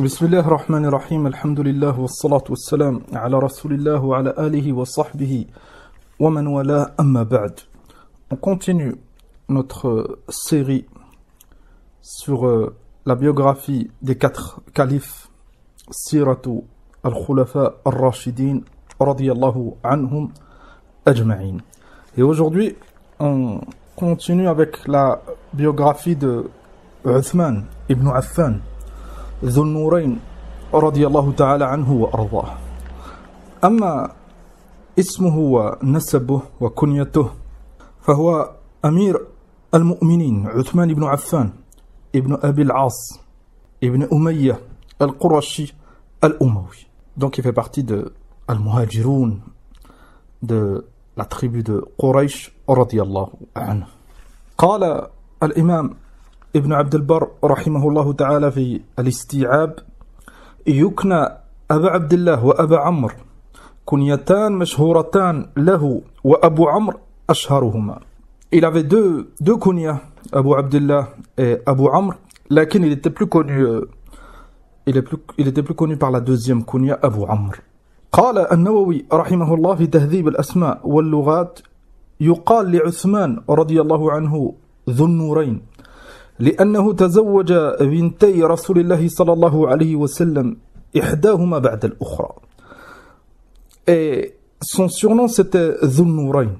بسم الله الرحمن الرحيم الحمد لله والصلاة والسلام على رسول الله وعلى آله وصحبه ومن والاه أما بعد. On continue notre série sur la biographie des 4 califes Siratu al-Khulafa al-Rashidin radiyallahu anhum ajma'in. Et aujourd'hui, on continue avec la biographie de Uthman ibn Affan ذو النورين رضي الله تعالى عنه وأرضاه. أما اسمه ونسبه وكنيته فهو أمير المؤمنين عثمان بن عفان ابن أبي العاص ابن أمية القرشي الأموي. Donc il fait partie de Al-Muhajirun, de la tribu de Quraysh رضي الله عنه. قال الإمام ابن عبد البر رحمه الله تعالى في الاستيعاب: يكنى أبا عبد الله وأبا عمرو كنيتان مشهورتان له وأبو عمرو أشهرهما. Il avait deux kunyas, Abu Abdullah et Abu Amr, lakin il était plus connu par la deuxième kunya, Abu Amr. قال النووي رحمه الله في تهذيب الأسماء واللغات: يقال لعثمان رضي الله عنه ذو النورين لأنه تزوج بنتي رسول الله صلى الله عليه وسلم إحداهما بعد الأخرى. Et son surnom c'était Dhul Nourayn.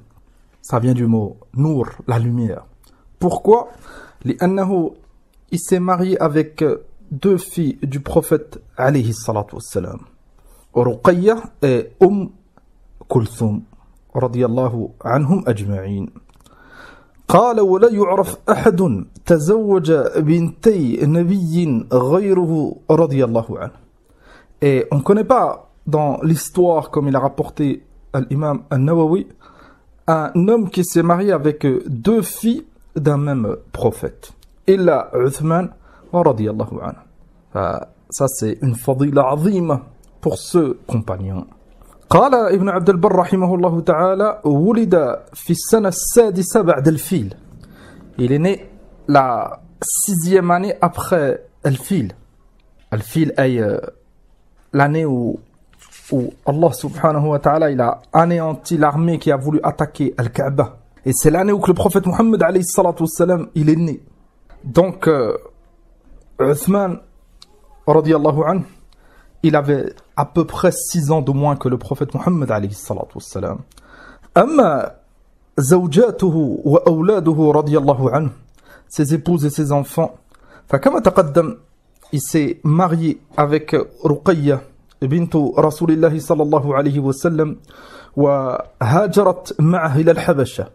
Ça vient du mot Nour, la lumière. Pourquoi? لأنه il s'est marié avec 2 filles du prophète alayhi salatu wassalam, Ruqayya et Kulthum radiyallahu anhum ajma'in. قال ولا يعرف أحد تزوج بنتي نبي غيره رضي الله عنه. Et on ne connaît pas dans l'histoire, comme il a rapporté l'imam al-Nawawi, un homme qui s'est marié avec 2 filles d'un même prophète. Illa Uthman رضي الله عنه. Ça c'est une fadila azima pour ce compagnon. قال ابن عبد البر رحمه الله تعالى ولد في السنة السادسة بعد الفيل. Il est né la 6e année après الفيل. الفيل أي l'année où Allah subhanahu wa ta'ala il a anéanti l'armée qui a voulu attaquer Al-Kaaba. Et c'est l'année où le prophète Mohammed alayhi salatu wassalam il est né. Donc Uthman radiyallahu anhu, il avait à peu près 6 ans de moins que le prophète Mohammed alayhi salatu wassalam. Amma zawjatuhu wa awladuhu radiyallahu anhu, ses épouses et ses enfants. Fakama taqaddam, il s'est marié avec Ruqayya bintu Rasulillahi sallallahu alayhi wa sallam wa hajarat ma'ah ila al-Habasha.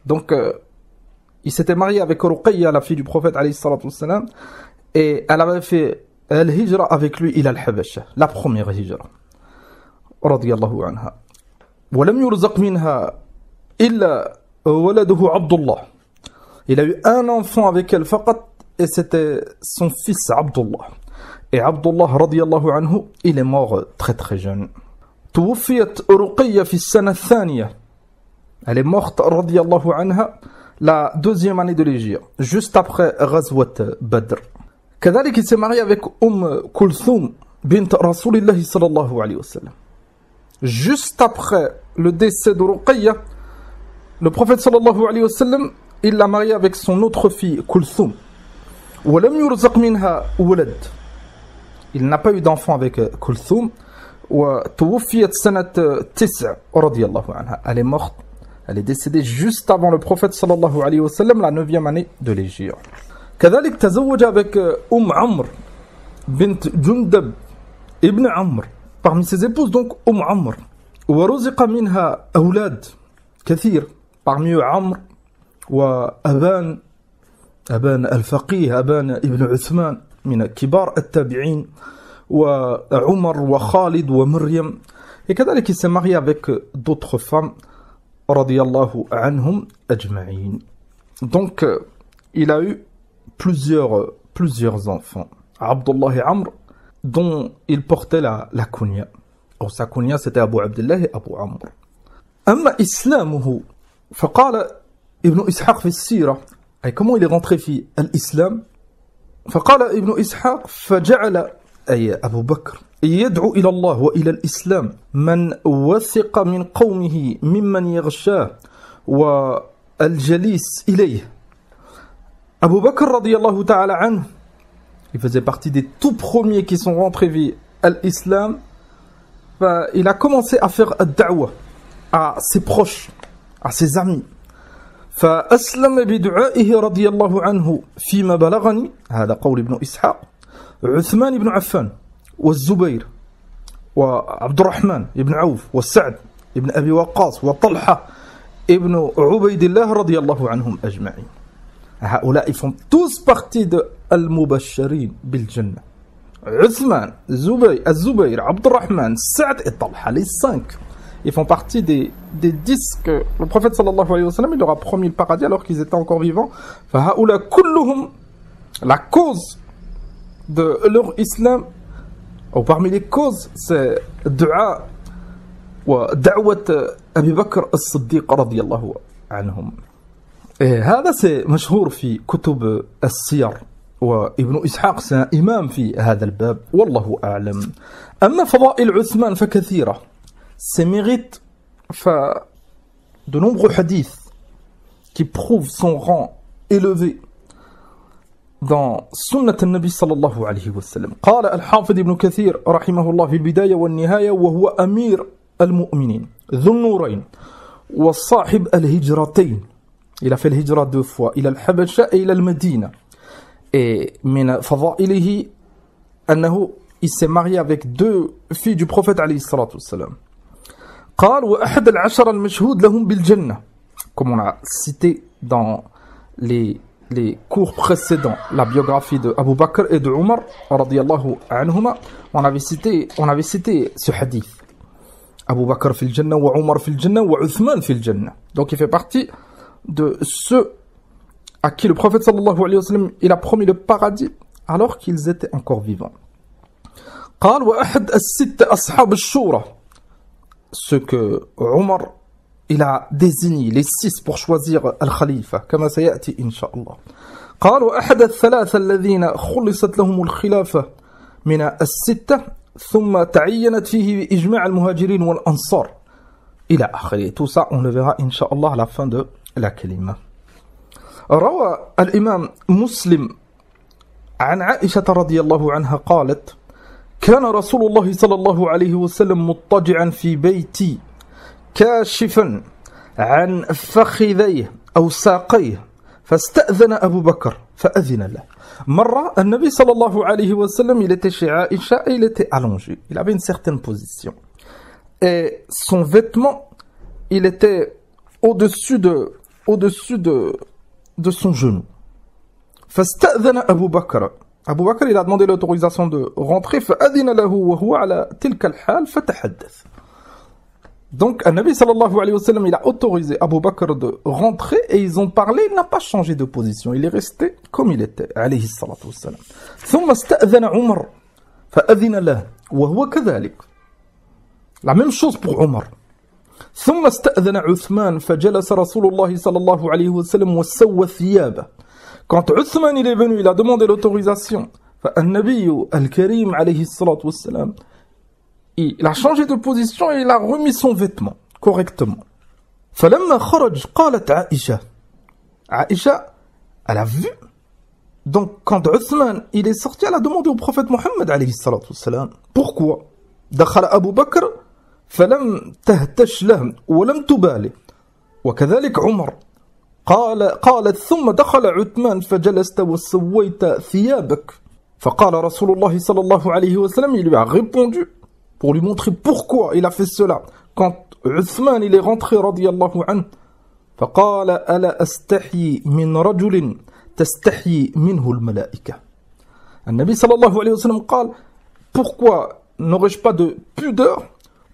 Donc il s'était marié avec Ruqayya, la fille du prophète alayhi salatu wassalam, et elle avait fait الهجرة avec lui إلى الحبشة, la première هجرة رضي الله عنها. ولم يرزق منها إلا ولده عبد الله. Il a eu un enfant avec elle فقط, et c'était son fils Abdullah. Et Abdullah رضي الله عنه, il est mort très très jeune. توفيت رقية في السنة الثانية. Elle est morte رضي الله عنها la 2e année de l'Hégire, juste après غزوة بدر. كذلك il s'est marié avec Kulthum bint Rasulillah sallallahu alayhi wa sallam. Juste après le décès de Ruqayya, le prophète sallallahu alayhi wa sallam, il l'a marié avec son autre fille Kulthum. ولم يرزق منها ولد. Il n'a pas eu d'enfant avec Kulthum. وتوفيت سنة 9 رضي الله عنها. Elle est morte, elle est décédée juste avant le prophète sallallahu alayhi wa sallam, la 9e année de l'Hégire. كذلك تزوج avec عمرو بنت جندب ابن عمرو. Parmi ses épouses donc عمرو. ورزق منها أولاد كثير, parmi eux عمرو وأبان الفقيه أبان ابن عثمان من كبار التابعين, وعمر وخالد ومريم. Et كذلك il s'est marié avec d'autres femmes رضي الله عنهم أجمعين. Donc il a eu plusieurs enfants, Abdullah et Amr, dont il portait la kunya. Or sa kunya c'était Abu Abdullah et Abu Amr. Amma islamuhu, faqala Ibn Ishaq fi al-Sira, et comment il est rentré fi al-Islam? فقال ابن إسحاق فجعل أي أبو بكر يدعو إلى الله وإلى الإسلام من وثق من قومه ممن يغشاه والجليس إليه. Abu Bakr radiyallahu ta'ala anhu, il faisait partie des tout premiers qui sont rentrés vers l'islam. Il a commencé à faire ad-da'wa à ses proches, à ses amis. فأسلم بدعائه رضي الله عنه فيما بلغني، هذا قول ابن إسحاق، عثمان بن عفان والزبير وعبد الرحمن بن عوف والسعد بن أبي وقاص وطلحة ابن عبيد الله رضي الله عنهم أجمعين. هؤلاء font tous partie de المبشرين بالجنة. Uthman, Zubayr, Abdurrahman, Sa'd et Talha, les 5, ils font partie des 10 que le prophète sallallahu alayhi wa sallam il leur a promis le paradis alors qu'ils étaient encore vivants. فهؤلاء كلهم, la cause de leur islam, ou parmi les causes, c'est dua wa da'wat Abi Bakr as-Siddiq radiyallahu anhum. Et هذا c'est مشهور في كتب السير. وابن إسحاق c'est إمام في هذا الباب والله أعلم. أما فضائل عثمان فكثيرة. Ses mérites, de nombreux hadiths qui prouvent son rang élevé dans سنة النبي صلى الله عليه وسلم. قال الحافظ ابن كثير رحمه الله في البداية والنهاية وهو أمير المؤمنين ذو النورين وصاحب الهجرتين. Il a fait l'hijra 2 fois إلى الحبشة et إلى المدينة. Et من فضائله أنه il s'est marié avec 2 filles du prophète عليه الصلاة والسلام. قال وأحد العشر المشهود لهم بالجنة. Comme on a cité dans les cours précédents la biographie de Abu Bakr et de Omar radiyallahu anhuma, on avait cité ce hadith. Abu Bakr fil Jannah wa Omar fil Jannah wa Uthman fil Jannah. Donc il fait partie de ceux à qui le prophète sallallahu alayhi wa sallam il a promis le paradis alors qu'ils étaient encore vivants. قال وأحد الستة أصحاب الشورى, ce que Omar il a désigné les 6 pour choisir al-Khalifa كما سيأتي إن شاء الله. قال وأحد الثلاثة الذين خلصت لهم الخلافة من الستة ثم تعينت فيه بإجماع المهاجرين والأنصار إلى آخره. Tout ça on le verra إن شاء الله à la fin de la kalima. روى الإمام مسلم عن عائشة رضي الله عنها قالت كان رسول الله صلى الله عليه وسلم مضطجعا في بيتي كاشفا عن فخذيه أو ساقيه فاستأذن أبو بكر فأذن له. مرة النبي صلى الله عليه وسلم il était chez Aïcha et il était allongé. Il avait une certaine position. Et son vêtement il était au-dessus de son genou. فاستأذن أبو بكر. Abu Bakr il a demandé l'autorisation de rentrer. فأذن له وهو على تلك الحال فتحدث. Donc, Nabi sallallahu alayhi wa sallam, il a autorisé Abu Bakr de rentrer et ils ont parlé, il n'a pas changé de position. Il est resté comme il était, alayhi salatu wa sallam. ثم استأذن عمر فأذن له وهو كذلك. La même chose pour Omar. ثم استأذن عثمان فجلس رسول الله صلى الله عليه وسلم وسوى ثيابه. Quand Uthman il est venu, il a demandé l'autorisation. فالنبي الكريم عليه الصلاة والسلام il a changé de position et il a remis son vêtement correctement. فلما خرج قالت عائشة. Aïcha, elle a vu. Donc quand Uthman il est sorti, elle a demandé au prophète Mohammed عليه الصلاة والسلام pourquoi دخل أبو بكر فلم تهتش له ولم تبالي وكذلك عمر. قالت ثم دخل عثمان فجلست وسويت ثيابك. فقال رسول الله صلى الله عليه وسلم, il lui a répondu pour lui montrer pourquoi il a fait cela. Quand Uthman il est rentré radiyallahu anhu, فقال ألا أستحيي من رجل تستحيي منه الملائكة. النبي صلى الله عليه وسلم قال pourquoi n'aurais-je pas de pudeur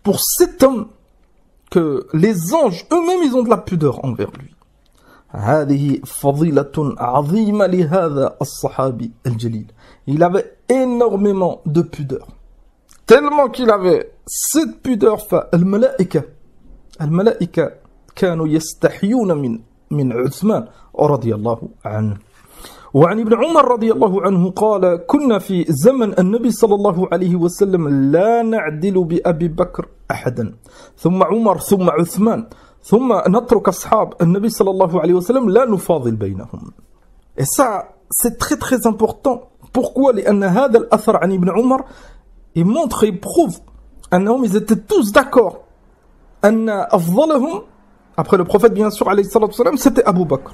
pour cet homme que les anges eux-mêmes ils ont de la pudeur envers lui. هذه فضيلة عظيمة لهذا الصحابي الجليل. Il avait énormément de pudeur. Tellement qu'il avait cette pudeur. فالملائكة كانوا يستحيون من عثمان رضي الله عنه. وعن ابن عمر رضي الله عنه قال كنا في زمن النبي صلى الله عليه وسلم لا نعدل بأبي بكر أحدا ثم عمر ثم عثمان ثم نترك أصحاب النبي صلى الله عليه وسلم لا نفاضل بينهم. Et ça, c'est très très important. Pourquoi? لأن هذا الأثر عن ابن عمر il montre et prouve أنهم ils étaient tous d'accord أن أفضلهم après le prophète bien sûr عليه الصلاة والسلام c'était Abu Bakr.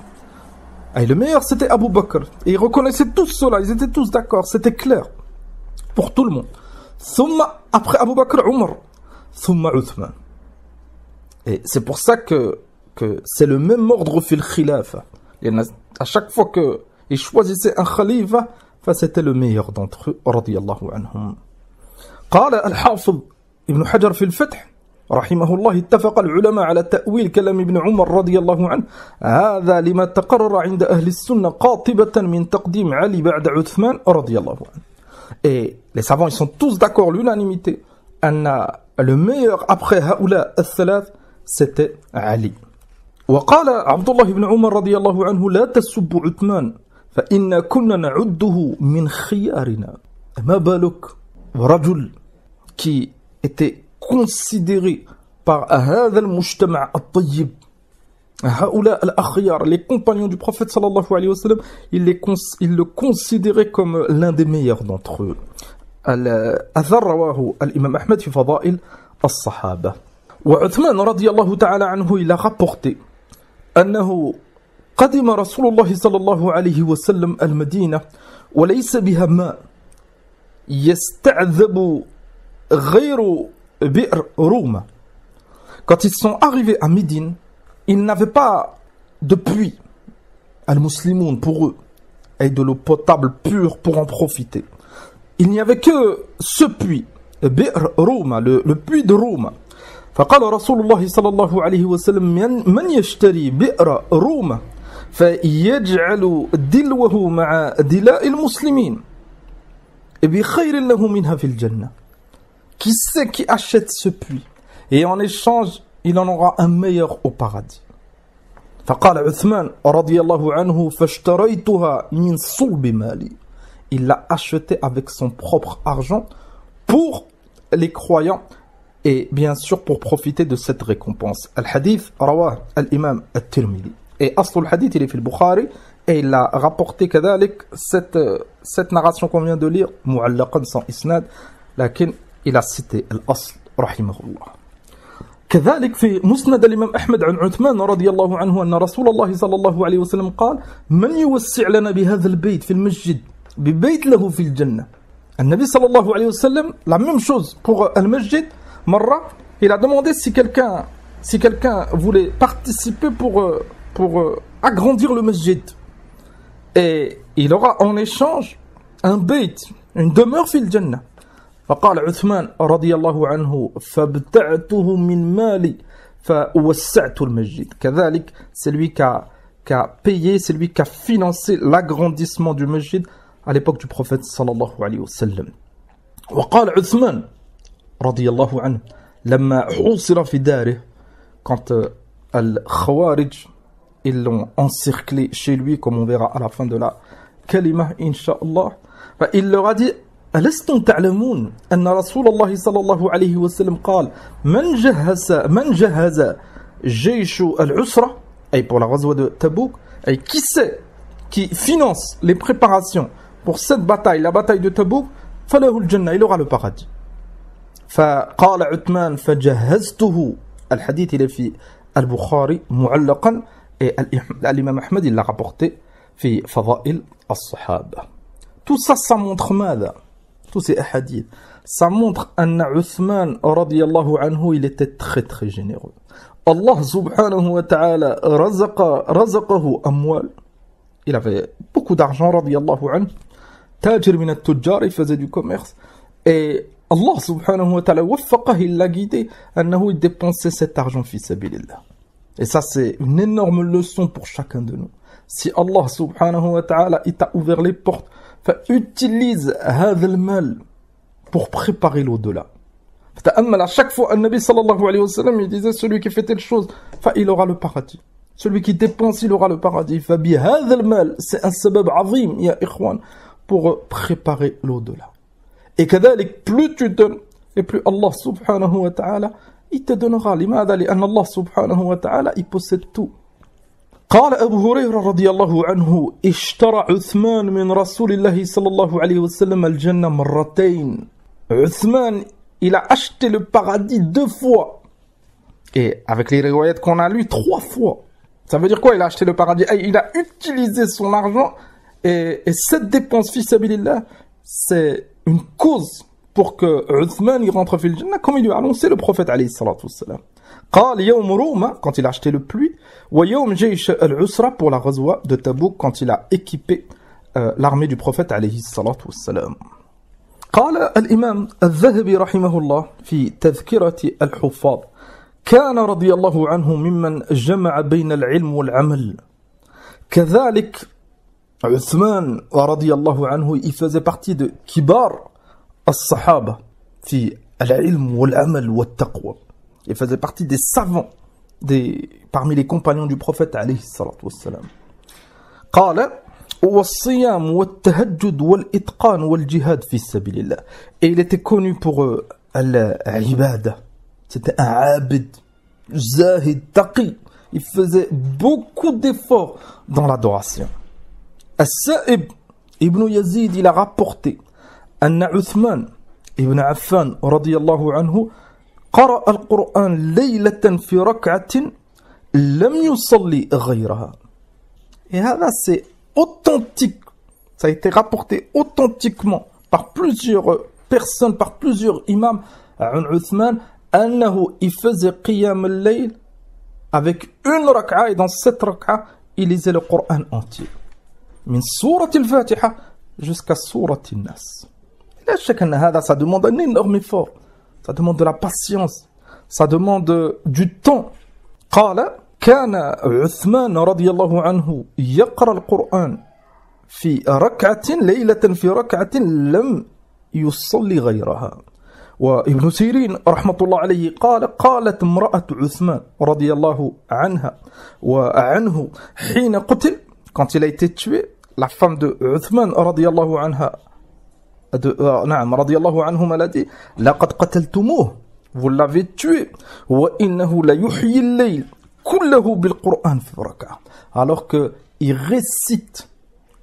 Et le meilleur c'était Abu Bakr. Et ils reconnaissaient tous cela, ils étaient tous d'accord, c'était clair pour tout le monde. ثم après Abu Bakr, Umar, ثم Uthman. Et c'est pour ça que c'est le même ordre في الخلافة. À chaque fois qu'ils choisissaient un khalifa, c'était le meilleur d'entre eux رضي الله عنهم. قال الحافظ ابن حجر في الفتح رحمه الله اتفق العلماء على تأويل كلام ابن عمر رضي الله عنه هذا لما تقرر عند أهل السنة قاطبة من تقديم علي بعد عثمان رضي الله عنه. Et les savants ils sont tous d'accord l'unanimité أن le meilleur après هؤلاء الثلاث c'était علي. وقال عبد الله بن عمر رضي الله عنه لا تسبوا عثمان فإن كنا نعده من خيارنا. ما بالك رجل qui était considéré par هذا المجتمع الطيب هؤلاء الأخيار les compagnons du prophète صلى الله عليه وسلم ils le considéraient comme l'un des meilleurs d'entre eux. الأثر رواه الإمام أحمد في فضائل الصحابة. وعثمان رضي الله تعالى عنه il a rapporté أنه قدم رسول الله صلى الله عليه وسلم المدينة وليس بها ماء يستعذب غير بئر روما. Quand ils sont arrivés à Médine, ils n'avaient pas de puits al-muslimoun pour eux et de l'eau potable pure pour en profiter. Il n'y avait que ce puits, بئر روما, le puits de Roma. فقال رسول الله صلى الله عليه وسلم من يشتري بئر روما فيجعل دلوه مع دلاء المسلمين بخير له منها في الجنة. Qui c'est qui achète ce puits et en échange il en aura un meilleur au paradis. فقال عثمان رضي الله عنه فاشتريتها من صلب مالي. Il l'a acheté avec son propre argent pour les croyants et bien sûr pour profiter de cette récompense. Al-Hadith rawah al-Imam al-Tirmidhi. Et asl al-Hadith il est في البخاري et il a rapporté كذلك cette narration qu'on vient de lire معلقا sans isnad لكن il a cité الأصل رحمه الله. كذلك في مسند الإمام أحمد عن عثمان رضي الله عنه أن رسول الله صلى الله عليه وسلم قال من يوسع لنا بهذا البيت في المسجد ببيت له في الجنة. النبي صلى الله عليه وسلم la même chose pour المسجد. مرة il a demandé si quelqu'un voulait participer pour agrandir le masjid et il aura en échange un bayt, une demeure في الجنة. فقال عثمان رضي الله عنه فابتعته من مالي فوسعت المسجد. كذلك celui qui a payé, celui qui a financé l'agrandissement du masjid à l'époque du prophète صلى الله عليه وسلم. وقال عثمان رضي الله عنه لما حوصر في داره quand الخوارج ils l'ont encerclé chez lui comme on verra à la fin de la kalima incha'Allah. Il leur a dit ألستم تعلمون أن رسول الله صلى الله عليه وسلم قال من جهز جيش العسرة أي pour la غزوة de Tabouk et qui c'est qui finance les préparations pour cette bataille, la bataille de Tabouk, فله الجنة, il aura le paradis. فقال عثمان فجهزته. الحديث il est في البخاري معلقا et l'imam Ahmed il l'a rapporté في فضائل الصحابة. Tout ça, ça montre ماذا? Tous ces hadiths, ça montre أن عثمان رضي الله عنه il était très très généreux. Allah subhanahu wa ta'ala رزقه أموال. Il avait beaucoup d'argent رضي الله عنه. تاجر من التجار, il faisait du commerce. Et Allah subhanahu wa ta'ala وفقه, il l'a guidé أنه il dépensait cet argent في سبيل الله. Et ça c'est une énorme leçon pour chacun de nous. Si Allah subhanahu wa ta'ala il t'a ouvert les portes, utilise هذا المال pour préparer l'au-delà. À chaque fois, le Nabi sallallahu alayhi wa sallam il disait celui qui fait telle chose, il aura le paradis. Celui qui dépense, il aura le paradis. فَبِهَذَا الْمَالِ, c'est un sabab azim, ya ikhwan, pour préparer l'au-delà. Et كذلك, plus tu donnes, et plus Allah subhanahu wa ta'ala, il te donnera. لماذا؟ لأن الله سبحانه وتعالى, il possède tout. قال أبو هريرة رضي الله عنه اشترى عثمان من رسول الله صلى الله عليه وسلم الجنة مرتين. Uthman, il a acheté le paradis 2 fois. Et avec les riwayat qu'on a lu, 3 fois. Ça veut dire quoi, il a acheté le paradis? Il a utilisé son argent et cette dépense fi sabilillah, c'est une cause pour que Uthman il rentre fil Jannah, comme il lui a annoncé le prophète alayhi salatu wassalam. قال يوم روما, quand il a acheté le pluie, ويوم جيش العسرة, pour la ghazwa de Tabouk, quand il a équipé l'armée du prophète alayhi salatu wassalam. قال الإمام الذهبي رحمه الله في تذكرة الحفاظ كان رضي الله عنه ممن جمع بين العلم والعمل. كذلك عثمان رضي الله عنه, il faisait partie de كبار الصحابة في العلم والعمل والتقوى. Il faisait partie des savants parmi les compagnons du prophète عليه الصلاة والسلام. قال والصيام والتهجد والإتقان والجهاد في سبيل الله. Et il était connu pour l'ibada. C'était un abid, zahid, taqi. Il faisait beaucoup d'efforts dans l'adoration. As-Sa'ib ibn Yazid, il a rapporté أن عثمان ibn Affan radiyallahu anhu قرأ القرآن ليلة في ركعة لم يصلي غيرها. Et هذا c'est authentique. Ça a été rapporté authentiquement par plusieurs personnes, par plusieurs imams عن عثمان أنه il faisait قيام الليل avec une rak'a, et dans cette rak'a il lisait le Coran entier من سورة الفاتحة jusqu'à سورة الناس. لا شك أن هذا, ça demande un énorme effort, ça demande de la patience, ça demande du temps. قال كان عثمان رضي الله عنه يقرأ القرآن في ركعة ليلة في ركعة لم يصلي غيرها. وابن سيرين رحمة الله عليه قال قالت امرأة عثمان رضي الله عنها وعنه حين قتل, quand il a été tué, la femme de Uthman رضي الله عنها نعم رضي الله عنهما l'a dit لقد قتلتموه, vous l'avez tué, وإنه ليحيي الليل كله بالقرآن في ركعة, alors que il récite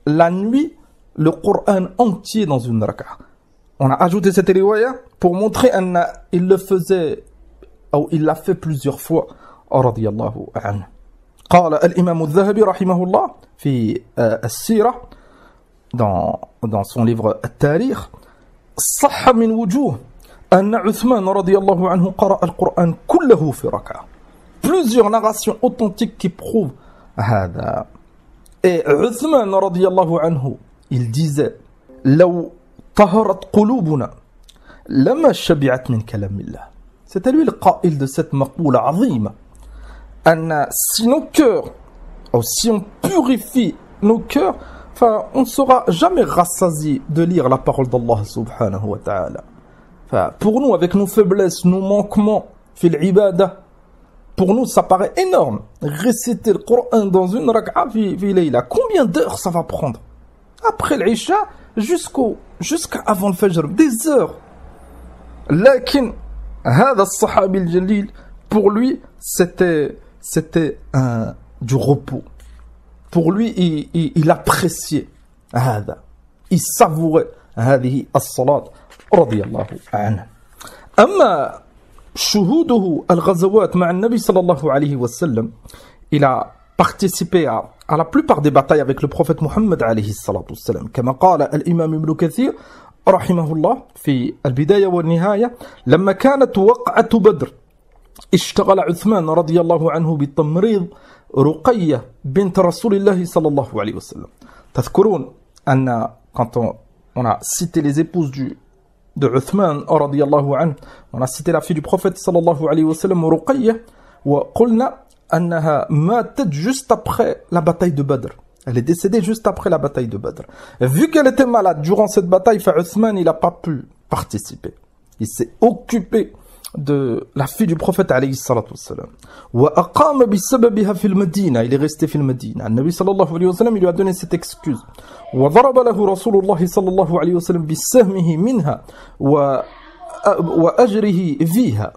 la nuit le Coran entier dans une rak'a. On a ajouté cette riwaya pour montrer qu'il le faisait, ou il l'a fait plusieurs fois, رضي الله عنه. قال الإمام الذهبي رحمه الله في السيرة, dans son livre التاريخ, صح من وجوه أن عثمان رضي الله عنه قرأ القرآن كله في ركعة. Plusieurs narrations authentiques qui prouvent هذا. Et Uthman رضي الله عنه, il disait لو طهرت قلوبنا لما شبعت من كلام الله. C'était lui le qaïl de cette maqoula azima. Si nos cœurs, ou si on purifie nos cœurs, enfin, on ne sera jamais rassasié de lire la parole d'Allah subhanahu wa ta'ala. Enfin, pour nous, avec nos faiblesses, nos manquements, fil ibada, pour nous, ça paraît énorme. Réciter le Coran dans une rak'a fi layla. Combien d'heures ça va prendre? Après l'Isha, jusqu'à avant le Fajr, des heures. Lakin, هذا الصحابي الجليل, pour lui, c'était du repos. Pour lui, il appréciait هذا. Il savourait هذه الصلاة رضي الله عنه. أما شهوده الغزوات مع النبي صلى الله عليه وسلم, il a participé à la plupart des batailles avec le prophète Muhammad عليه الصلاة والسلام. كما قال الإمام ابن كثير رحمه الله في البداية والنهاية لما كانت وقعة بدر اشتغل عثمان رضي الله عنه بتمريض رقية بنت رسول الله صلى الله عليه وسلم. تذكرون أن quand on a cité les épouses de Uthman رضي الله عنه, on a cité la fille du prophète صلى الله عليه وسلم رقية, وقلنا أنها ماتت juste après la bataille de Badr. Elle est décédée juste après la bataille de Badr. Vu qu'elle était malade durant cette bataille, Uthman il n'a pas pu participer. Il s'est occupé de la fille du prophète alayhi salatu wassalam. وأقام بسببها في المدينة, il est resté في المدينة. النبي صلى الله عليه وسلم, il lui a donné cette excuse. وضرب له رسول الله صلى الله عليه وسلم بسهمه منها وأجره فيها.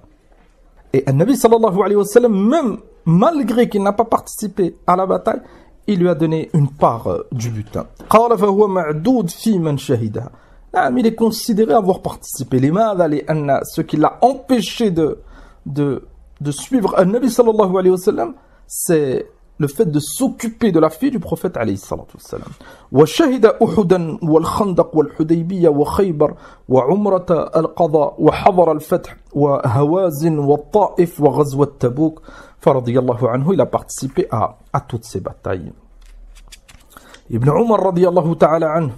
Et Nabi sallallahu alayhi wa sallam, même malgré qu'il n'a pas participé à la bataille, il lui a donné une part du butin. قال فهو معدود في من شهدها. Il est considéré avoir participé. لماذا؟ لأن ce qui l'a empêché de suivre Nabi sallallahu alayhi wa sallam, c'est le fait de s'occuper de la fille du prophète alayhi salatu wassalam. وشهد أحدا والخندق والحديبية وخيبر وعمرة القضاء وحضر الفتح وهوازن والطائف وغزوة تبوك فرضي الله عنه. Il a participé à toutes ces batailles. Ibn Umar رضي الله تعالى عنه,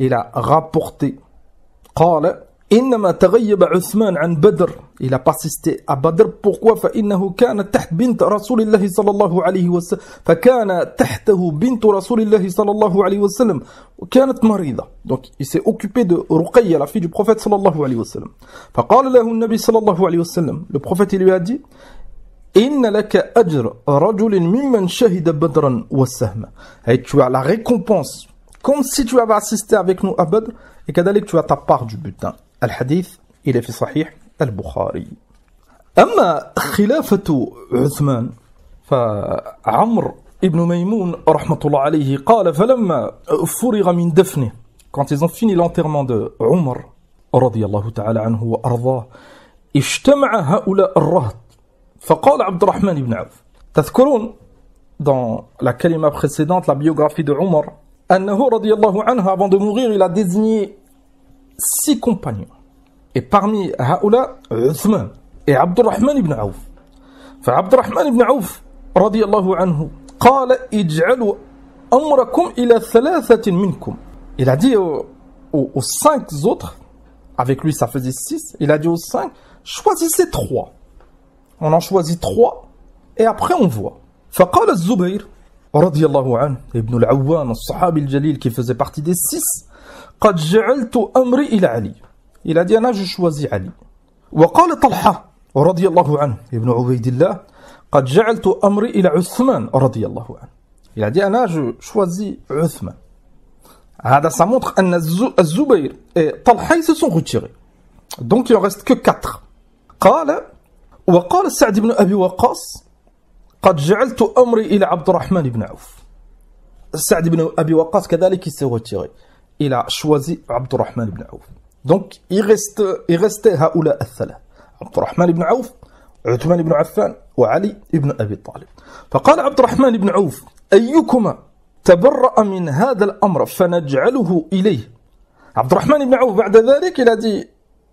il a rapporté قال إنما تغيب عثمان عن بدر. Il a persisté à Badr. Pourquoi؟ فإنه كان تحت بنت رسول الله صلى الله عليه وسلم. فكان تحته بنت رسول الله صلى الله عليه وسلم وكانت مريضة. Donc il s'est occupé de Ruqayya, la fille du prophète صلى الله عليه وسلم. فقال له النبي صلى الله عليه وسلم, le prophète il lui a dit إن لك أجر رجل ممن شهد بدرا والسهم. Et tu as la récompense comme si tu avais assisté avec nous à Badr, et كذلك tu as ta part du butin. الحديث il est في صحيح البخاري. أما خلافة عثمان فعمر ابن ميمون رحمة الله عليه قال فلما فرغ من دفنه, quand ils ont fini l'enterrement de Umar رضي الله تعالى عنه وأرضاه, اجتمع هؤلاء الرهط فقال عبد الرحمن بن عوف. تذكرون dans la kalima précédente, la biographie de Umar, أنه رضي الله عنه, avant de mourir, il a désigné 6 compagnons. Et parmi هؤلاء عثمان et عبد الرحمن بن عوف. فعبد الرحمن بن عوف رضي الله عنه قال اجعلوا أمركم إلى 3 منكم. Il a dit aux 5 autres, avec lui ça faisait 6, il a dit aux 5, choisissez 3. On en choisit 3 et après on voit. فقال الزبير رضي الله عنه ابن العوام الصحابي الجليل qui faisait partie des 6, قد جعلت أمري إلى علي. Il a dit أنا je choisis علي. وقال طلحة رضي الله عنه ابن عبيد الله قد جعلت أمري إلى عثمان رضي الله عنه. Il a dit أنا je choisis عثمان. هذا ça montre أن الزبير et طلحة se sont retirés. Donc il en reste que 4. قال وقال سعد بن أبي وقاص قد جعلت أمري إلى عبد الرحمن بن عوف. سعد بن أبي وقاص كذلك s'est retiré. Il a choisi عبد الرحمن بن عوف. Donc il restait هؤلاء الثلاث, عبد الرحمن بن عوف, عثمان بن عفان وعلي بن أبي طالب. فقال عبد الرحمن بن عوف أيكما تبرأ من هذا الأمر فنجعله إليه. عبد الرحمن بن عوف بعد ذلك il a dit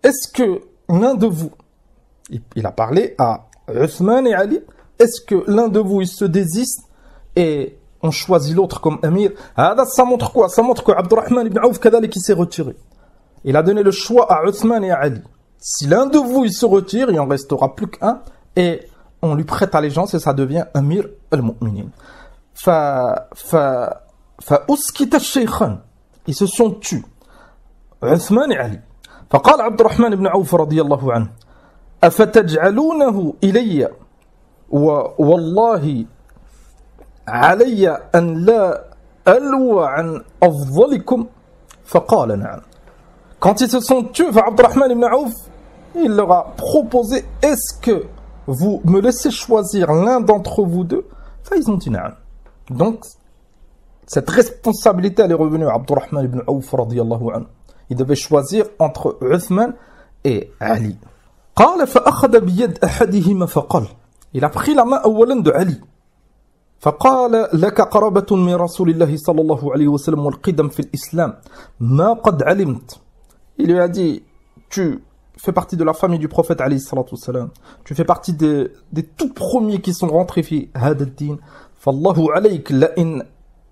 est-ce que l'un de vous, il a parlé à Uthman et Ali, est-ce que l'un de vous il se désiste et on choisit l'autre comme amir? Ça montre quoi? Ça montre que Abdurrahman ibn Auf كذلك il s'est retiré. Il a donné le choix à Uthman et à Ali. Si l'un de vous il se retire, il en restera plus qu'un et on lui prête allégeance et ça devient amir al-mu'minin. فأسكت الشيخان, ils se sont tus, Uthman et Ali. فقال عبد الرحمن بن عوف رضي الله عنه أفتجعلونه إلي والله علي أن لا ألوى عن أفضلكم فقال نعم. Quand ils se sont tués, Abdurrahman ibn Auf, il leur a proposé, est-ce que vous me laissez choisir l'un d'entre vous deux? Ils ont dit نعم. Donc cette responsabilité elle est revenue à Abdurrahman ibn Auf radiyallahu anhu. Il devait choisir entre Uthman et Ali. قال فأخذ بيد أحدهما فقال, il a pris la main أولا de Ali. فقال لك قرابة من رسول الله صلى الله عليه وسلم والقدم في الإسلام ما قد علمت. Il lui a dit, tu fais partie de la famille du prophète alayhi salatu wassalam, tu fais partie des tout premiers qui sont rentrés في هذا الدين, فالله عليك لئن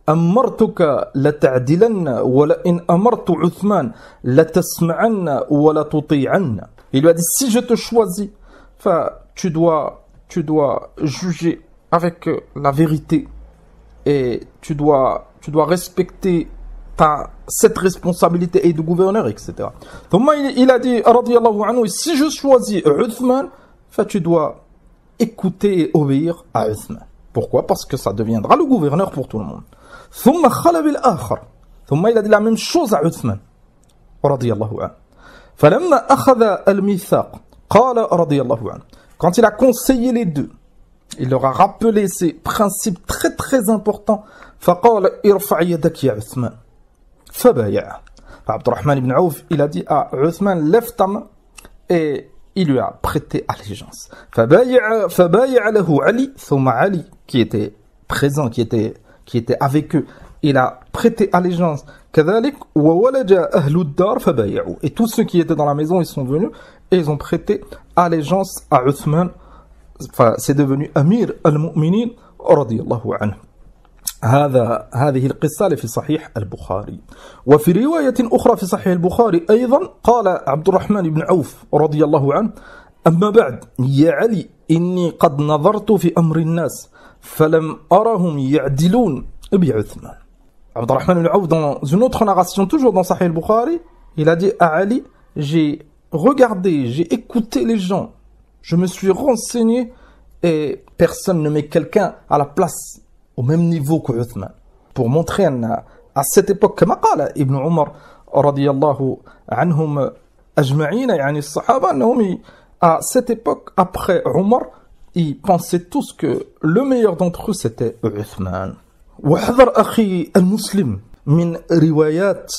أمرتك لتعدلن ولئن أمرت عثمان لتسمعن ولا تطيعن. Il lui a dit, si je te choisis, tu dois juger avec la vérité et tu dois respecter t'as cette responsabilité et de gouverneur, etc. Donc il a dit, radiyallahu anhu, si je choisis Uthman, tu dois écouter et obéir à Uthman. Pourquoi? Parce que ça deviendra le gouverneur pour tout le monde. ثم خلى بالآخر. ثم il a dit la même chose à Uthman, radiyallahu anhu. فلما أخذ الميثاق قال رضي الله عنه. Quand il a conseillé les deux, il leur a rappelé ces principes très très importants. فقال ارفع يدك يا عثمان. فبايع. Abdurrahman ibn Auf, il a dit à Uthman, lève ta main, et il lui a prêté allégeance. فبايع له علي. ثم Ali, qui était présent, qui était avec eux, il a prêté allégeance. كذلك وولج أهل الدار فبايعوا. Et tous ceux qui étaient dans la maison, ils sont venus et ils ont prêté allégeance à Uthman. Enfin, c'est devenu Amir al-Mu'minin رضي الله عنه. هذه القصة في صحيح البخاري. وفي رواية أخرى في صحيح البخاري أيضا قال عبد الرحمن بن عوف رضي الله عنه: أما بعد يا علي إني قد نظرت في أمر الناس فلم أرهم يعدلون بعثمان. عبد الرحمن بن عوف, dans une autre narration, toujours dans Sahih al-Bukhari, il a dit à Ali: j'ai regardé, j'ai écouté les gens, je me suis renseigné et personne ne met quelqu'un à la place au même niveau que Uthman. Pour montrer à cette époque, كما قال ابن عمر رضي الله عنهم أجمعين, يعني الصحابة, أنهم à cette époque, après Omar, ils pensaient tous que le meilleur d'entre eux c'était Uthman. وحذر أخي المسلم من روايات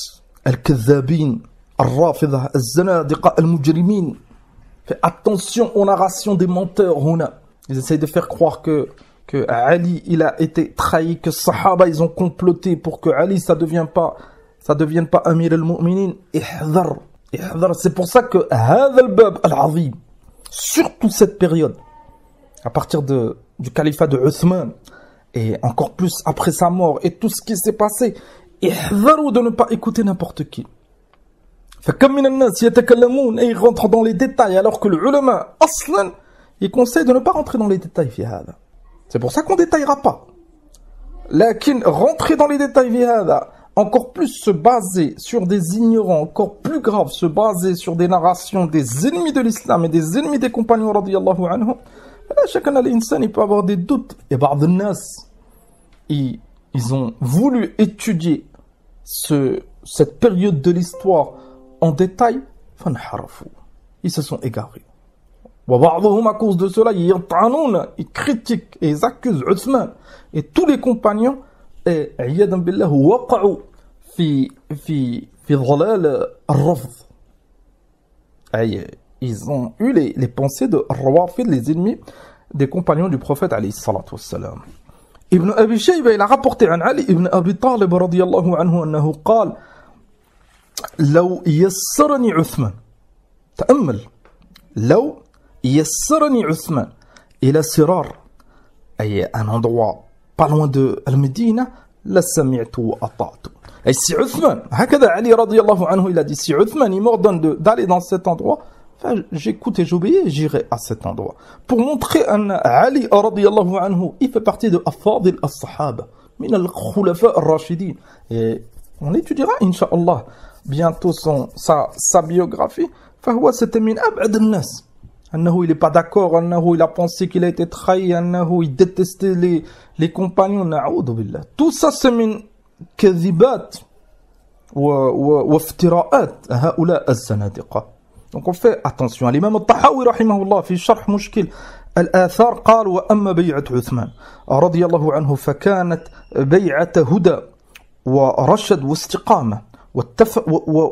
الكذابين الرافضة الزنادقة المجرمين. Fais attention aux narrations des menteurs. Ils essayent de faire croire que Ali il a été trahi, que Sahaba ils ont comploté pour que Ali ça devienne pas Amir al-Mu'minin. Ihdar. C'est pour ça que هذا الباب العظيم, surtout cette période, à partir du califat de Uthman, et encore plus après sa mort, et tout ce qui s'est passé, احذروا de ne pas écouter n'importe qui. فكم من الناس يتكلمون, et ils rentrent dans les détails, alors que le ulama, aslan, il conseille de ne pas rentrer dans les détails في هذا. C'est pour ça qu'on ne détaillera pas. Lakin, rentrer dans les détails في هذا, encore plus se baser sur des ignorants, encore plus grave, se baser sur des narrations des ennemis de l'islam et des ennemis des compagnons radiyallahu anhum. Là, chacun a l'insan, il peut avoir des doutes. Et ba'd an-nas, ils ont voulu étudier cette période de l'histoire en détail, ils se sont égarés. À cause de cela, ils critiquent et ils accusent Uthman et tous les compagnons, et عياذا بالله وقعوا في ضلال الرفض. Ils ont eu les pensées de Rawafid, les ennemis des compagnons du prophète alayhi salatu wassalam. Ibn Abi Shayba, il a rapporté عن علي ibn Abi Talib رضي الله عنه أنه قال: لو يسرني عثمان, تأمل, لو يسرني عثمان إلى سرار, أي un endroit pas loin de Al-Médina, la sami'tu wa ata'tu. Et si Uthman, هكذا Ali radiyallahu anhu, il a dit, si Uthman il m'ordonne d'aller dans cet endroit, j'écoute et j'obéis et j'irai à cet endroit. Pour montrer un Ali radiyallahu anhu, il fait partie de Afadil as-Sahaba, min al-Khulafa al-Rashidin. Et on étudiera, incha'Allah, bientôt sa biographie. فهو c'était min ab'ad an-nas. Annahu, il n'est pas d'accord, Annahu, il a pensé qu'il a été trahi, Annahu, il détestait les compagnons, na'oudhu billah. Tout ça, c'est min kadhibat wa iftira'at ha'ula az-zanadiqa. Donc on fait attention. L'imam al-Tahawi, rahimahullah, fi sharh mushkil al-athar, قال وأما بيعة عثمان رضي الله عنه فكانت بيعة هدى ورشد واستقامة.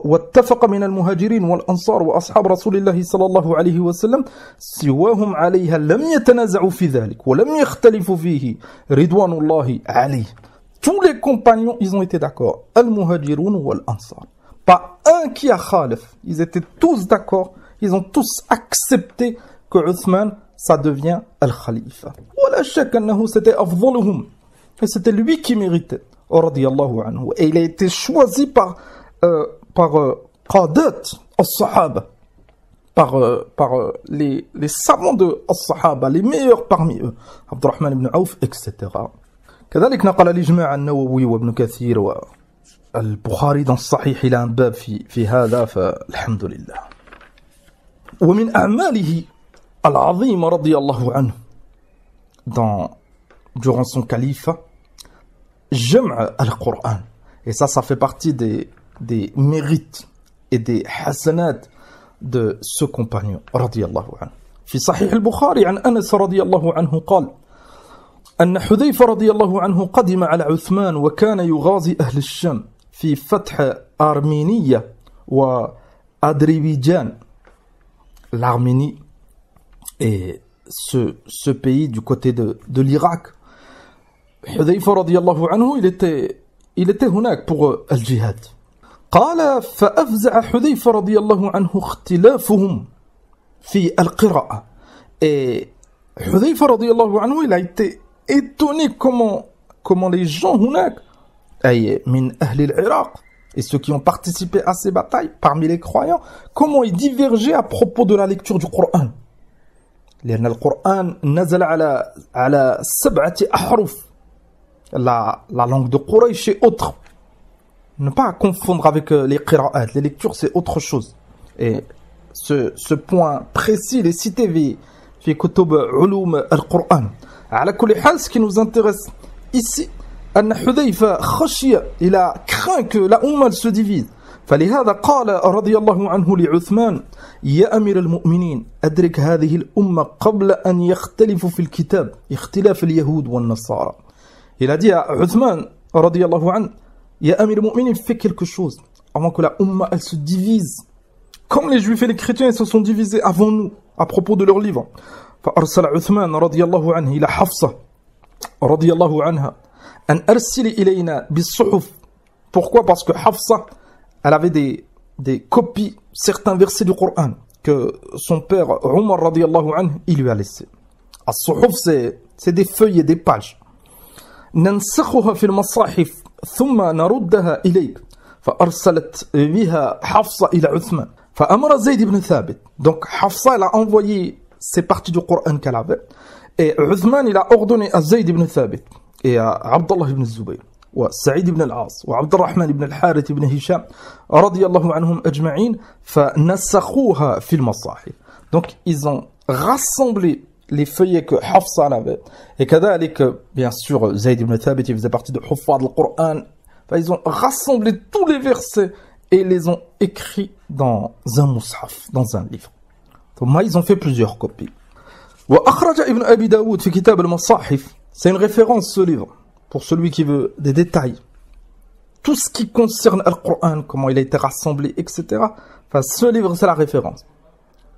واتفق من المهاجرين والأنصار وأصحاب رسول الله صلى الله عليه وسلم سواهم عليها لم يتنازعوا في ذلك ولم يختلفوا فيه رضوان الله عليه. Tous les compagnons, ils ont été d'accord. Al-Muhajirun wal-Ansar. Pas un qui a khalif. Ils étaient tous d'accord. Ils ont tous accepté que Uthman, ça devient Al-Khalifa. Wala shak annahu c'était afdaluhum. Et c'était lui qui méritait. Radiyallahu anhu. Et il a été choisi par Qadat as-Sahaba, par les savants de as-Sahaba, les meilleurs parmi eux, Abdurrahman ibn Auf, etc. كذلك نقل الإجماع النووي وابن كثير البخاري dans الصحيح il a un bab في هذا فالحمد لله. ومن أعماله العظيمة رضي الله عنه durant son califat, جمع القرآن. Et ça fait partie des mérites et des hasanat de ce compagnon رضي الله عنه. في صحيح البخاري عن أنس رضي الله عنه قال أن حذيفة رضي الله عنه قدم على عثمان وكان يغازي أهل الشام في فتح أرمينية وأذربيجان. L'Arménie et ce pays du côté de l'Irak. حذيفة رضي الله عنه il était هناك pour الجهاد. قال فأفزع حذيفة رضي الله عنه اختلافهم في القراءة. Et حذيفة رضي الله عنه il a été étonné comment les gens هناك أي من أهل العراق et ceux qui ont participé à ces batailles parmi les croyants, comment ils divergeaient à propos de la lecture du Coran. لأن القرآن نزل على 7 أحرف. La langue de Quraysh est autre. Ne pas confondre avec les qira'at. Les lectures, c'est autre chose. Et ce point précis, il est cité في كتب علوم القرآن. على كل حال, ce qui nous intéresse ici, أن حذيفة خشي, il a craint que la Ummah se divise. فلهذا قال رضي الله عنه لعثمان يا أمير المؤمنين أدرك هذه الأمة قبل أن يختلفوا في الكتاب اختلاف اليهود والنصارى. Il a dit à Uthman رضي الله عنه يا أمير المؤمنين, fais quelque chose avant que la Ummah elle se divise comme les juifs et les chrétiens ils se sont divisés avant nous à propos de leur livre. فأرسل عثمان رضي الله عنه إلى حفصة رضي الله عنها أن أرسل إلينا بالصحف. Pourquoi? Parce que Hafsa elle avait des copies, certains versets du Coran que son père Omar radiyallahu anhu il lui a laissé. As-suhuf c'est des feuilles et des pages. ننسخها في المصاحف ثم نردها إليك. فأرسلت بها حفصة إلى عثمان فأمر زيد بن ثابت. Donc Hafsa elle a envoyé ces parties du Coran qu'elle avait et Uthman il a ordonné à Zayd ibn Thabit et à Abdullah ibn Zubayr وسعيد بن العاص وعبد الرحمن بن الحارث بن هشام رضي الله عنهم أجمعين فنسخوها في المصاحف. Donc ils ont rassemblé les feuillets que Hafsa avait et كذلك bien sûr Zayd ibn Thabit il faisait partie de Huffaz al-Qur'an. Ils ont rassemblé tous les versets et les ont écrits dans un mushaf, dans un livre. Donc ils ont fait plusieurs copies. وأخرج ابن أبي داود في كتاب المصاحف. C'est une référence ce livre pour celui qui veut des détails. Tout ce qui concerne le Coran, comment il a été rassemblé, etc. Enfin, ce livre, c'est la référence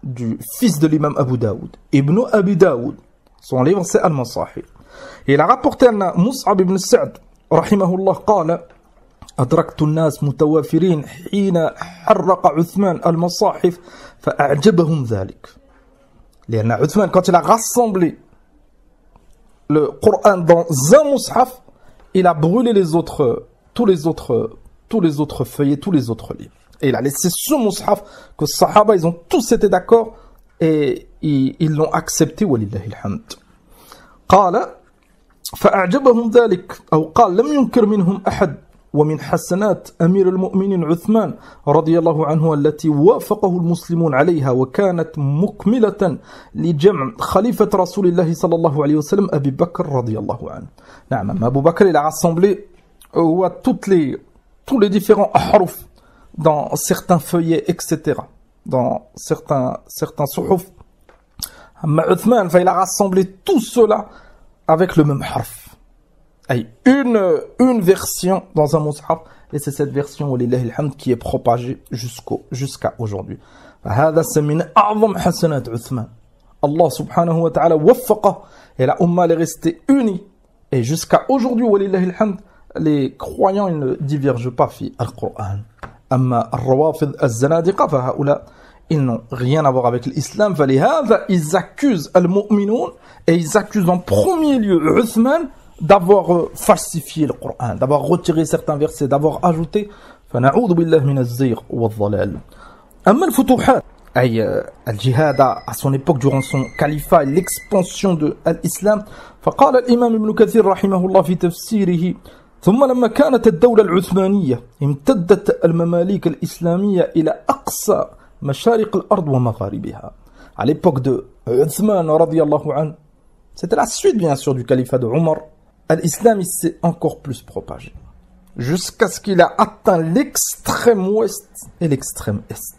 du fils de l'imam Abu Daoud. Ibn Abi Daoud, son livre, c'est Al-Masahif. Et il a rapporté à Mus'ab ibn Sa'd, rahimahullah, قال أدركت الناس متوافرين حين حرق عثمان المصاحف فأعجبهم ذلك. لأن عثمان, quand il a rassemblé le Coran dans un mushaf, il a brûlé tous les autres feuillets, tous les autres livres. Et il a laissé ce mushaf que les Sahaba, ils ont tous été d'accord et ils l'ont accepté. Walillahi alhamd. قال فأعجبهم ذلك أو قال لم ينكر منهم أحد. ومن حسنات أمير المؤمنين عثمان رضي الله عنه التي وافقه المسلمون عليها وكانت مكملة لجمع خليفة رسول الله صلى الله عليه وسلم أبي بكر رضي الله عنه. نعم, أبو بكر il a rassemblé tous les différents ahruf dans certains feuillets, etc. Dans certains suhuf. Mais Uthman, il a rassemblé tout cela avec le même harf. Une version dans un mushaf et c'est cette version walillahi alhamd qui est propagée jusqu'à aujourd'hui. هذا من أعظم حسنات عثمان. Allah subhanahu wa ta'ala وفقه et la umma est restée unie et jusqu'à aujourd'hui walillahi alhamd les croyants ils ne divergent pas في القرآن. أما الروافض الزنادقة فهؤلاء ils n'ont rien à voir avec l'islam. فلهذا ils accusent المؤمنون et ils accusent en premier lieu Uthman d'avoir falsifié le Coran, d'avoir retiré certains versets, d'avoir ajouté. فنعوذ بالله من الزيغ والضلال. أما الفتوحات أي الجهاد à son époque durant son califat, l'expansion de l'islam. فقال الإمام ابن كثير رحمه الله في تفسيره ثم لما كانت الدولة العثمانية امتدت المماليك الإسلامية إلى أقصى مشارق الأرض ومغاربها. À l'époque de Uthman radiyallahu anhu, c'était la suite bien sûr du califat de Omar. L'islam s'est encore plus propagé jusqu'à ce qu'il a atteint l'extrême ouest et l'extrême est.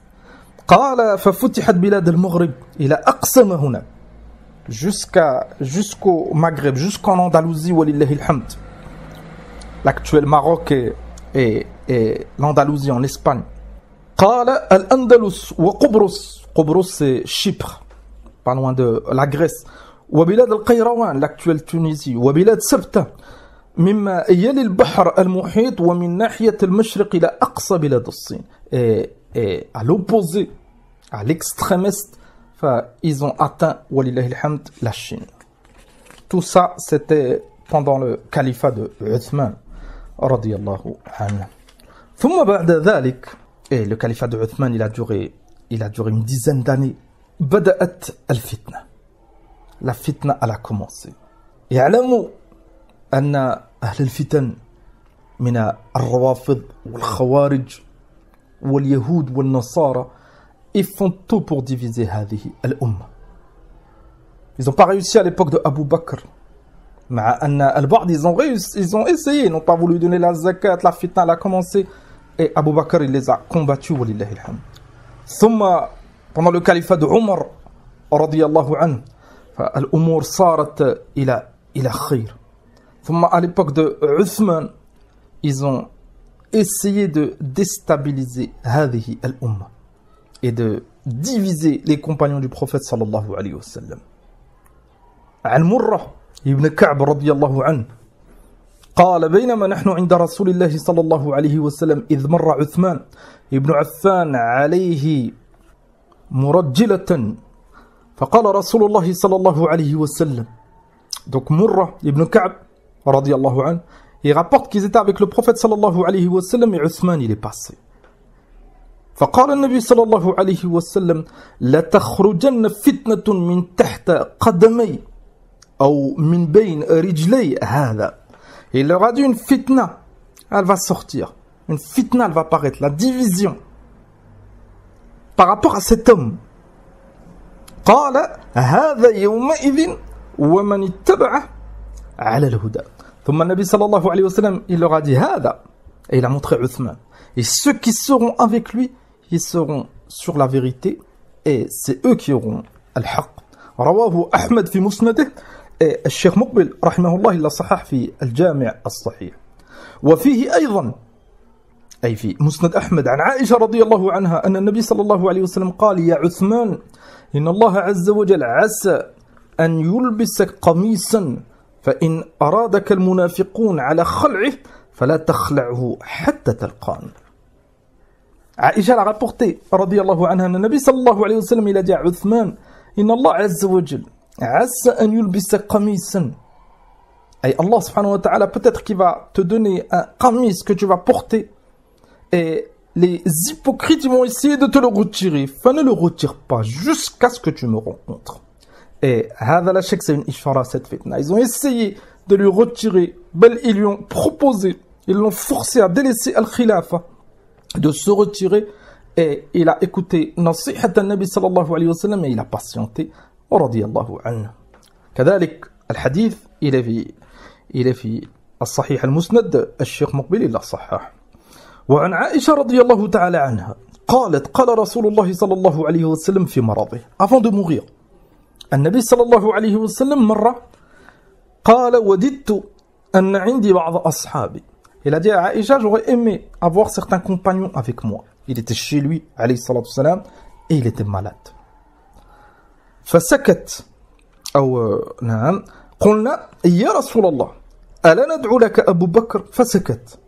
قال ففتحت بلاد المغرب إلى أقصى ما هناك jusqu'au Maghreb, jusqu'en Andalousie walillahi alhamd. L'actuel Maroc et l'Andalousie en Espagne. قال الأندلس وقبرص. قبرص c'est Chypre, pas loin de la Grèce. وبلاد القيروان, l'actuelle Tunisie. وبلاد سبتة مما يلي البحر المحيط ومن ناحية المشرق إلى أقصى بلاد الصين. Et à l'opposé, à l'extrême est, ils ont atteint, walillahi alhamd, la Chine. Tout ça, c'était pendant le califat de Uthman, radiyallahu anhu. ثم بعد ذلك, et le califat de Uthman, il a duré une dizaine d'années. بدأت الفتنة. La fitna, elle a commencé. يعلموا أن أهل الفتن من الروافض والخوارج واليهود والنصارى, ils font tout pour diviser هذه الأمة. Ils n'ont pas réussi à l'époque de Abu Bakr. مع أن البعض ils ont essayé, ils n'ont pas voulu donner la zakat, la fitna elle a commencé, et Abu Bakr il les a combattus walillahi alhamd. ثم pendant le califat de Omar رضي الله عنه, الأمور صارت إلى خير. ثم à l'époque de Uthman, ils ont essayé de déstabiliser هذه الأمة et de diviser les compagnons du prophète sallallahu alayhi wa sallam. عن مرة ابن كعب رضي الله عنه قال بينما نحن عند رسول الله صلى الله عليه وسلم إذ مر عثمان ابن عفان عليه مرجلة فقال رسول الله صلى الله عليه وسلم. Donc Murra ibn Ka'b radiyallahu anhu, il rapporte qu'ils étaient avec le prophète sallallahu alayhi wa sallam et Uthman il est passé. فقال النبي صلى الله عليه وسلم لتخرجن فتنة من تحت قدمي أو من بين رجلي هذا. Il leur a dit une fitna, elle va sortir. Une fitna, elle va apparaître, la division par rapport à cet homme. قال هذا يومئذ ومن اتبعه على الهدى. ثم النبي صلى الله عليه وسلم il leur a dit هذا, et il a montré Uthman. Et ceux qui seront avec lui, ils seront sur la vérité et c'est eux qui auront al-haq. رواه أحمد في مسنده, et الشيخ مقبل رحمه الله إلا صحح في الجامع الصحيح. وفيه أيضا أي في مسند أحمد عن عائشة رضي الله عنها أن النبي صلى الله عليه وسلم قال يا عثمان إن الله عز وجل عسى أن يلبسك قميصا فإن أرادك المنافقون على خلعه فلا تخلعه حتى تلقاني. عائشة a rapporté رضي الله عنها أن النبي صلى الله عليه وسلم il a dit à Uthman إن الله عز وجل عسى أن يلبسك قميصا. Et Allah subhanahu wa ta'ala peut-être qu'il va te donner un qamis que tu vas porter et les hypocrites vont essayer de te le retirer. Enfin, ne le retire pas jusqu'à ce que tu me rencontres. Et هذا لا شك c'est une ishara cette fitna. Ils ont essayé de lui retirer, ils lui ont proposé, ils l'ont forcé à délaisser al-khilafa, de se retirer, et il a écouté nasihat al-Nabi sallallahu alayhi wa sallam et il a patienté radiyallahu anhu. كذلك الحديث إلى في الصحيح المسند الشيخ مقبل إلا صحح. وعن عائشة رضي الله تعالى عنها قالت قال رسول الله صلى الله عليه وسلم في مرضه avant de mourir. النبي صلى الله عليه وسلم مرة قال وددت أن عندي بعض أصحابي. Il a dit à Aïcha, j'aurais aimé avoir certains compagnons avec moi. Il était chez lui, alayhi salatu wassalam, et il était malade. فسكت أو نعم قلنا يا رسول الله ألا ندعو لك أبو بكر فسكت.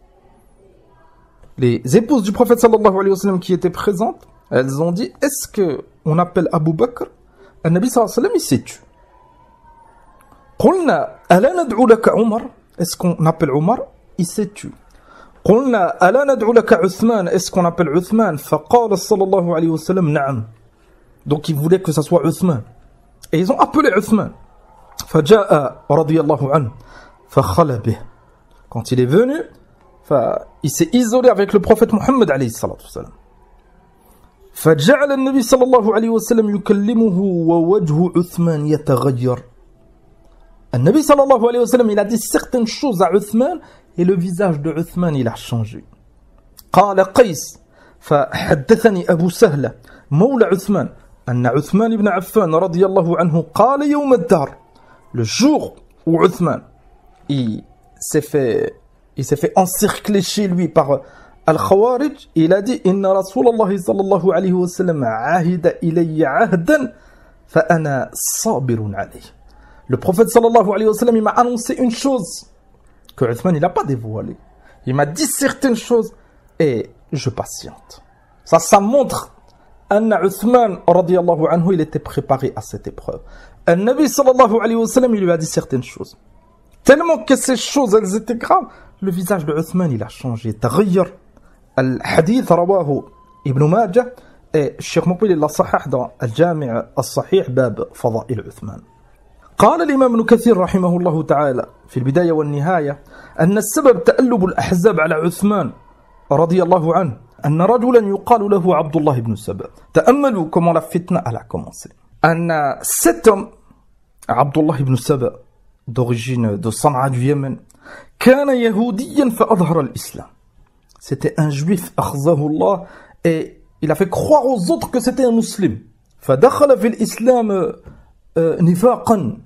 Les épouses du prophète sallallahu alayhi wa sallam qui étaient présentes, elles ont dit est-ce que on appelle Abu Bakr? النبي صلى الله عليه وسلم il s'est tu. قلنا ألا ندعو لك عمر, est-ce qu'on appelle Omar? Il s'est tu. قلنا ألا ندعو لك عثمان, est-ce qu'on appelle Uthman? فقال صلى الله عليه وسلم نعم. Donc ils voulaient que ça soit Uthman. Et ils ont appelé Uthman. فجاء رضي الله عنه فخلى به. quand il est venu, il s'est isolé avec le prophète Mohammed alayhi salatu wasalam. فجعل النبي صلى الله عليه وسلم يكلمه ووجه عثمان يتغير. النبي صلى الله عليه وسلم il a dit certaines choses à Uthman et le visage de Uthman il a changé. قال قيس فحدثني أبو سهلة مولى عثمان أن عثمان بن عفان رضي الله عنه قال يوم الدار, le jour où Uthman il s'est fait encercler chez lui par Al-Khawarij, il a dit Inna Rasulallah sallallahu alayhi wa sallam ahida ilayya ahdan fa ana sabirun alayh. Le prophète sallallahu alayhi wa sallam il m'a annoncé une chose que Uthman il n'a pas dévoilée. Il m'a dit certaines choses et je patiente. Ça montre Anna Uthman radiyallahu anhu il était préparé à cette épreuve. Al-Nabi sallallahu alayhi wa sallam il lui a dit certaines choses. Tellement que ces choses elles étaient graves, le visage de Uthman il a changé. تغير. الحديث رواه ابن ماجه الشيخ مقبل الله صحح dans الجامع الصحيح باب فضائل عثمان. قال الإمام ابن كثير رحمه الله تعالى في البداية والنهاية أن السبب تألب الأحزاب على عثمان رضي الله عنه أن رجلا يقال له عبد الله بن سبأ. تأملوا comment la fitna a commencé. أن cet homme عبد الله بن سبأ d'origine de Sanaa du Yémen كان يهوديا فأظهر الإسلام. C'était un juif, akhzahullah, et il a fait croire aux autres que c'était un musulman. فدخل في الإسلام نفاقا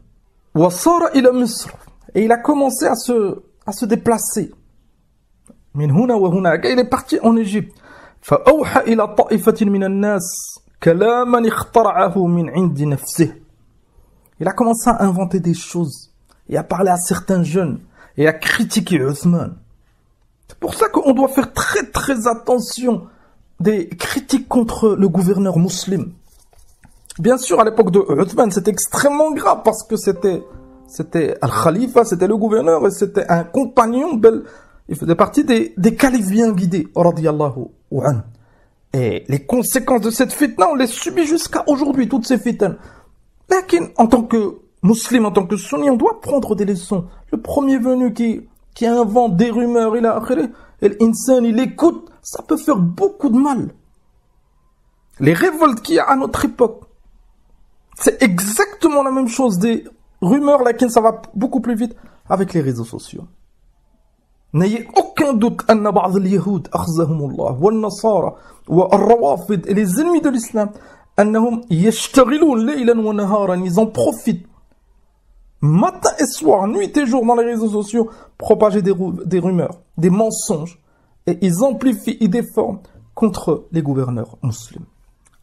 وصار إلى مصر. Et il a commencé à se déplacer. من هنا وهناك. Il est parti en Égypte. فأوحى إلى طائفة من الناس كلاما اخترعه من عند نفسه. Il a commencé à inventer des choses et à parler à certains jeunes et à critiquer Uthman. C'est pour ça qu'on doit faire très très attention des critiques contre le gouverneur musulman. Bien sûr, à l'époque de Uthman, c'était extrêmement grave parce que c'était Al-Khalifa, c'était le gouverneur et c'était un compagnon, il faisait partie des califes bien guidés, radiyallahu anhu. Et les conséquences de cette fitna, on les subit jusqu'à aujourd'hui, toutes ces fitnes. Mais en tant que musulman, en tant que sunni, on doit prendre des leçons. Le premier venu qui invente des rumeurs, et l'insan, il écoute, ça peut faire beaucoup de mal. Les révoltes qu'il y a à notre époque, c'est exactement la même chose. Des rumeurs, laquelle ça va beaucoup plus vite avec les réseaux sociaux. N'ayez aucun doute أن بعض اليهود أخزهم الله والنصارى والروافض et les ennemis de l'islam أنهم يشتغلون ليلا ونهارا, ils en profitent matin et soir, nuit et jour dans les réseaux sociaux, propager des rumeurs, des mensonges, et ils amplifient, ils déforment contre les gouverneurs musulmans.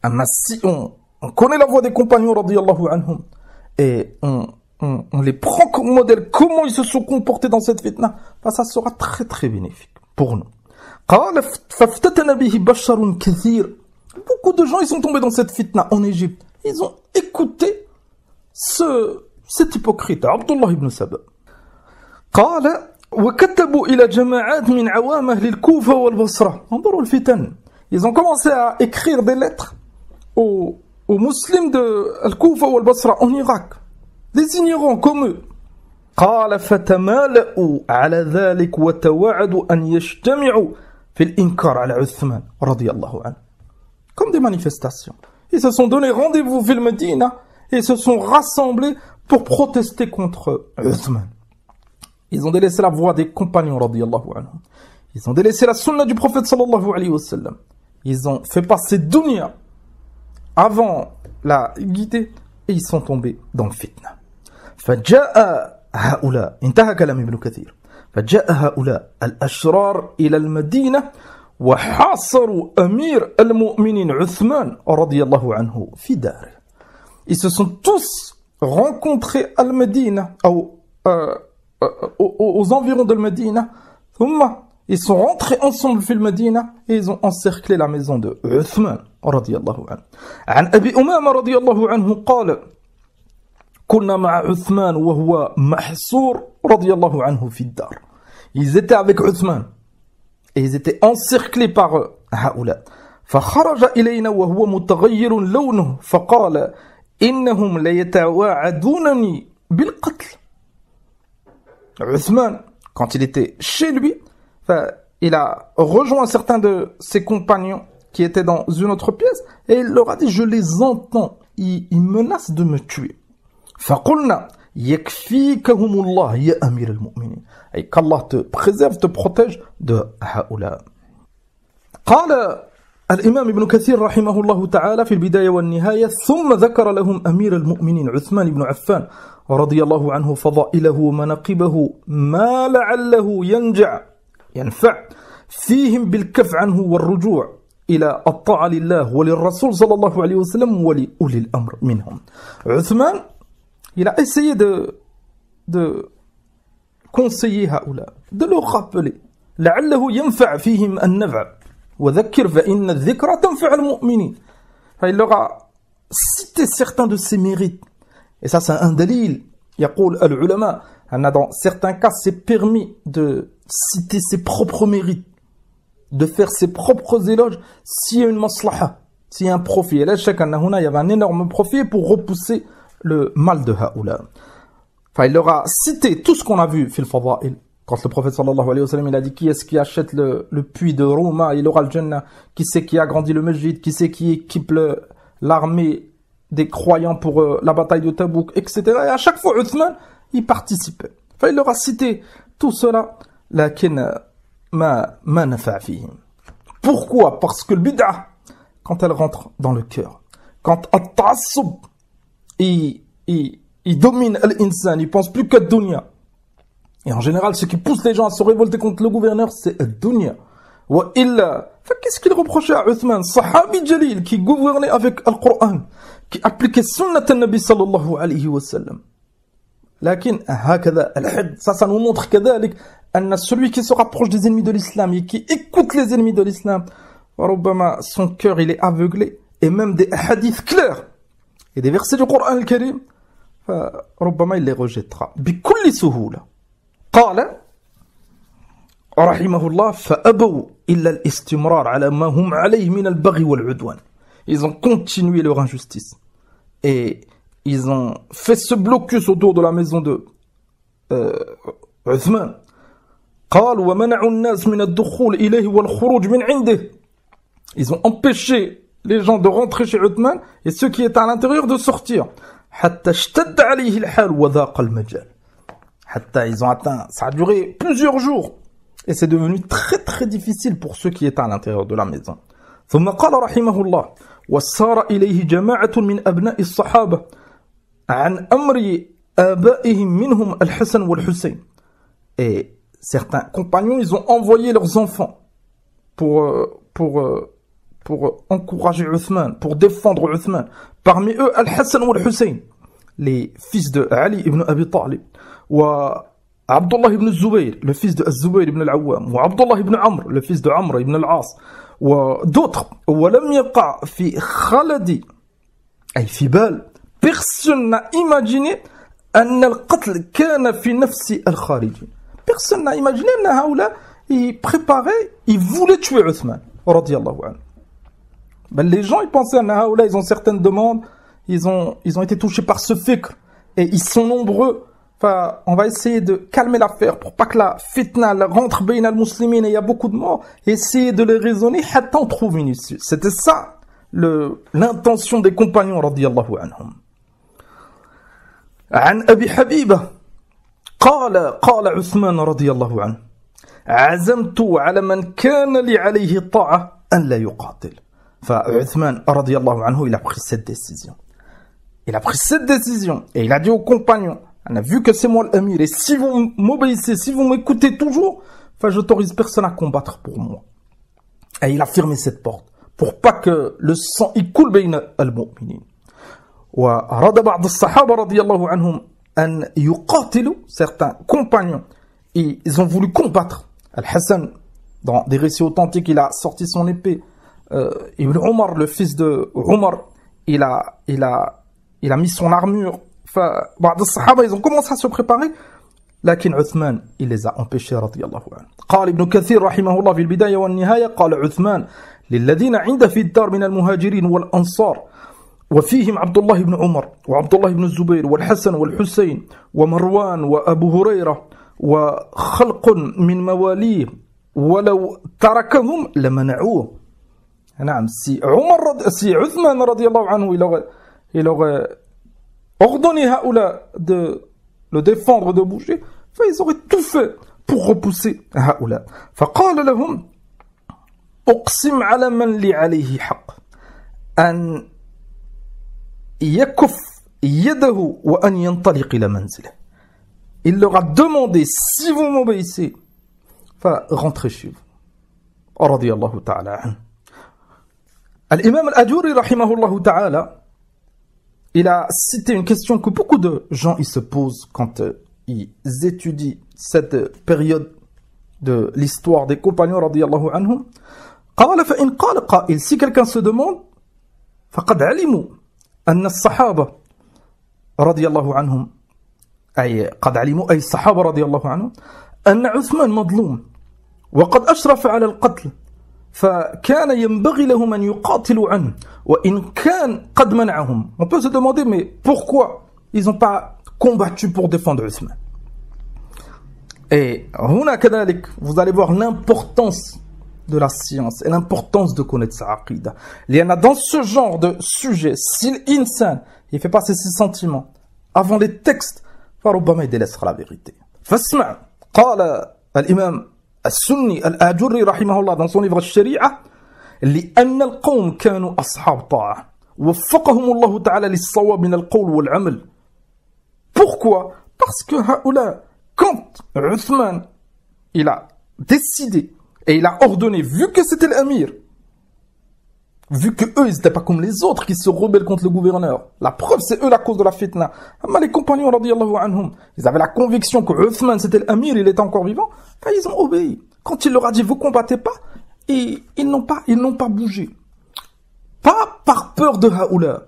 Mais si on connaît la voix des compagnons radiyallahu anhum et on les prend comme modèle, comment ils se sont comportés dans cette fitna, ça sera très très bénéfique pour nous. Beaucoup de gens ils sont tombés dans cette fitna en Égypte. Ils ont écouté cet hypocrite, Abdullah ibn Saba. قال وكتبوا إلى جماعات من عوام أهل الكوفة والبصرة. انظروا الفتن. Ils ont commencé à écrire des lettres aux musulmans de Al-Koufa ou Al-Basra en Irak. Des ignorants comme eux. قال فتمالأوا على ذلك وتوعدوا أن يجتمعوا في الإنكار على عثمان رضي الله عنه. Comme des manifestations. Ils se sont donné rendez-vous في المدينة et se sont rassemblés pour protester contre Uthman. Ils ont délaissé la voix des compagnons radiyallahu anhum. Ils ont délaissé la sunna du prophète sallallahu alayhi wa sallam. Ils ont fait passer dunya avant la guidée et ils sont tombés dans le fitna. فجاء هؤلاء انتهى كلام ابن كثير. فجاء هؤلاء الأشرار إلى المدينة وحاصروا أمير المؤمنين عثمان رضي الله عنه في داره. Ils se sont tous rencontrés à Al-Medina, aux environs de Al-Medina. Ils sont rentrés ensemble في المدينة et ils ont encerclé la maison de Uthman رضي الله عنه. عن أبي أمامة رضي الله عنه قال كنا مع عثمان وهو محصور رضي الله عنه في الدار. Ils étaient avec Uthman et ils étaient encerclés par هؤلاء. فخرج إلينا وهو متغير لونه فقال إنهم ليتواعدونني بالقتل. Uthman, quand il était chez lui, il a rejoint certains de ses compagnons qui étaient dans une autre pièce et il leur a dit, je les entends, ils menacent de me tuer. فَقُلْنَا يَكْفِيكَهُمُ اللَّهِ يَا أَمِيرَ الْمُؤْمِنِينَ. Et qu'Allah te préserve, te protège de هؤلاء. قال الإمام ابن كثير رحمه الله تعالى في البداية والنهاية ثم ذكر لهم أمير المؤمنين عثمان بن عفان رضي الله عنه فضائله ومناقبه ما لعله ينفع فيهم بالكف عنه والرجوع إلى الطاعة لله وللرسول صلى الله عليه وسلم ولأولي الأمر منهم. عثمان, il a essayé de conseiller هؤلاء, de leur rappeler لعله ينفع فيهم النفع وذكر فإن الذكرى تنفع المؤمنين. Il leur a cité certains de ses mérites. Et ça, c'est un dalil. يقول العلماء أن dans certains cas, c'est permis de citer ses propres mérites, de faire ses propres éloges s'il y a une maslaha, s'il y a un profit. Et là, chaque année, il y avait un énorme profit pour repousser le mal de haoula. Il leur a cité tout ce qu'on a vu fil fada'il. Quand le prophète sallallahu alayhi wa sallam, il a dit qui est-ce qui achète le puits de Rouma, il aura le Jannah, qui c'est qui agrandit le masjid, qui c'est qui équipe l'armée des croyants pour la bataille de Tabouk, etc. Et à chaque fois, Uthman, il participait. Il leur a cité tout cela, lakin ma nafa' fihim. Pourquoi? Parce que le bid'ah, quand elle rentre dans le cœur, quand at-ta'assub, il domine l'insan, il pense plus qu'à dunya. Et en général, ce qui pousse les gens à se révolter contre le gouverneur, c'est le dunya. Wa illa, qu'est-ce qu'il reprochait à Uthman, sahabi jalil, qui gouvernait avec le Coran, qui appliquait sunnat al-Nabi sallallahu alayhi wa sallam. Lakin, ça nous montre que celui qui se rapproche des ennemis de l'islam et qui écoute les ennemis de l'islam, son cœur il est aveuglé, et même des hadiths clairs et des versets du Coran al-Karim, il les rejettera. بكل سهولة. قال رحمه الله فأبوا إلا الاستمرار على ما هم عليه من البغي والعدوان. Ils ont continué leur injustice et ils ont fait ce blocus autour de la maison de Uthman. قال ومنعوا الناس من الدخول إليه والخروج من عنده. Ils ont empêché les gens de rentrer chez Uthman et ceux qui étaient à l'intérieur de sortir. حتى اشتد عليه الحال وضاق المجال. حتى ils ont atteint, ça a duré plusieurs jours et c'est devenu très très difficile pour ceux qui étaient à l'intérieur de la maison. ثم قال رحمه الله وسار إليه جماعة من أبناء الصحابة عن أمر آبائهم منهم الحسن والحسين. Et certains compagnons, ils ont envoyé leurs enfants pour encourager Uthman, pour défendre Uthman. Parmi eux, Al-Hassan ou Al-Hussein, les fils de Ali ibn Abi Talib, ou Abdullah ibn Zubayr, le fils de Zubayr ibn al-Awwam, ou Abdullah ibn Amr, le fils de Amr ibn al-As, ou d'autres. ولم يقع في خلدي أي في بال. Personne n'a imaginé أن القتل كان في نفس الخارجين. Personne n'a imaginé أن هؤلاء ils préparaient, ils voulaient tuer Uthman radiyallahu anhu. Ben, les gens ils pensaient أن هؤلاء ils ont certaines demandes, ils ont été touchés par ce fikr et ils sont nombreux. Enfin, on va essayer de calmer l'affaire pour pas que la fitna rentre bayna al-muslimin et il y a beaucoup de morts, et essayer de les raisonner hatta on trouve une issue. C'était ça l'intention des compagnons radiyallahu anhum. عن أبي حبيبة قال عثمان رضي الله عنه عزمت على من كان لي عليه طاعة أن لا يقاتل. فعثمان رضي الله عنه il a pris cette décision. Il a pris cette décision et il a dit aux compagnons, on a vu que c'est moi l'amir et si vous m'obéissez, si vous m'écoutez toujours, j'autorise personne à combattre pour moi. Et il a fermé cette porte pour pas que le sang il coule bayna al-mu'minin. وأراد بعض الصحابة رضي الله عنهم أن يقاتلوا. Certains compagnons, ils ont voulu combattre. Al-Hassan, dans des récits authentiques, il a sorti son épée. Ibn Omar, le fils de Omar, il a mis son armure. بعض الصحابة, ils ont commencé à se préparer. لكن عثمان, il les a empêchés رضي الله عنه. قال ابن كثير رحمه الله في البداية والنهاية قال عثمان للذين عنده في الدار من المهاجرين والأنصار وفيهم عبد الله بن عمر وعبد الله بن الزبير والحسن والحسين ومروان وأبو هريرة وخلق من مواليه ولو تركهم لمنعوه. نعم, si Uthman radiallahu anhu il aurait ordonné هؤلاء de le défendre, de bouger, ils auraient tout fait pour repousser هؤلاء. فقال لهم أقسم على من لي عليه حق أن يكف يده وأن ينطلق إلى منزله. Il leur a demandé, si vous m'obéissez, rentrez chez vous. رضي الله تعالى عنه. L'imam al-Ajuri, rahimahullah ta'ala, il a cité une question que beaucoup de gens ils se posent quand ils étudient cette période de l'histoire des compagnons, radiyallahu anhum. قال فإن قال قائل, si quelqu'un se demande, فقد علموا أن الصحابة رضي الله عنهم, أي قد علموا أي الصحابة رضي الله عنهم أن عثمان مظلوم وقد أشرف على القتل, فكان ينبغي لهم أن يقاتلوا عنه وإن كان قد منعهم. On peut se demander, mais pourquoi ils n'ont pas combattu pour défendre Uthman? Et هنا كذلك, vous allez voir l'importance de la science et l'importance de connaître sa aqida. Il y en a dans ce genre de sujet, si l'insan il fait passer ses sentiments avant les textes, فربما il délaissera la vérité. فاسمع, قال الإمام السني الآجري رحمه الله dans son livre الشريعة, لأن القوم كانوا أصحاب طاعة وفقهم الله تعالى للصواب من القول والعمل. Pourquoi? Parce que هؤلاء, quand Uthman il a décidé et il a ordonné, vu que c'était l'amir, vu que eux ils n'étaient pas comme les autres qui se rebellent contre le gouverneur, la preuve c'est eux la cause de la fitna. Mais les compagnons radiyallahu anhum, ils avaient la conviction que Uthman c'était l'amir, il était encore vivant, ils ont obéi. Quand il leur a dit vous combattez pas, ils n'ont pas bougé. Pas par peur de haoula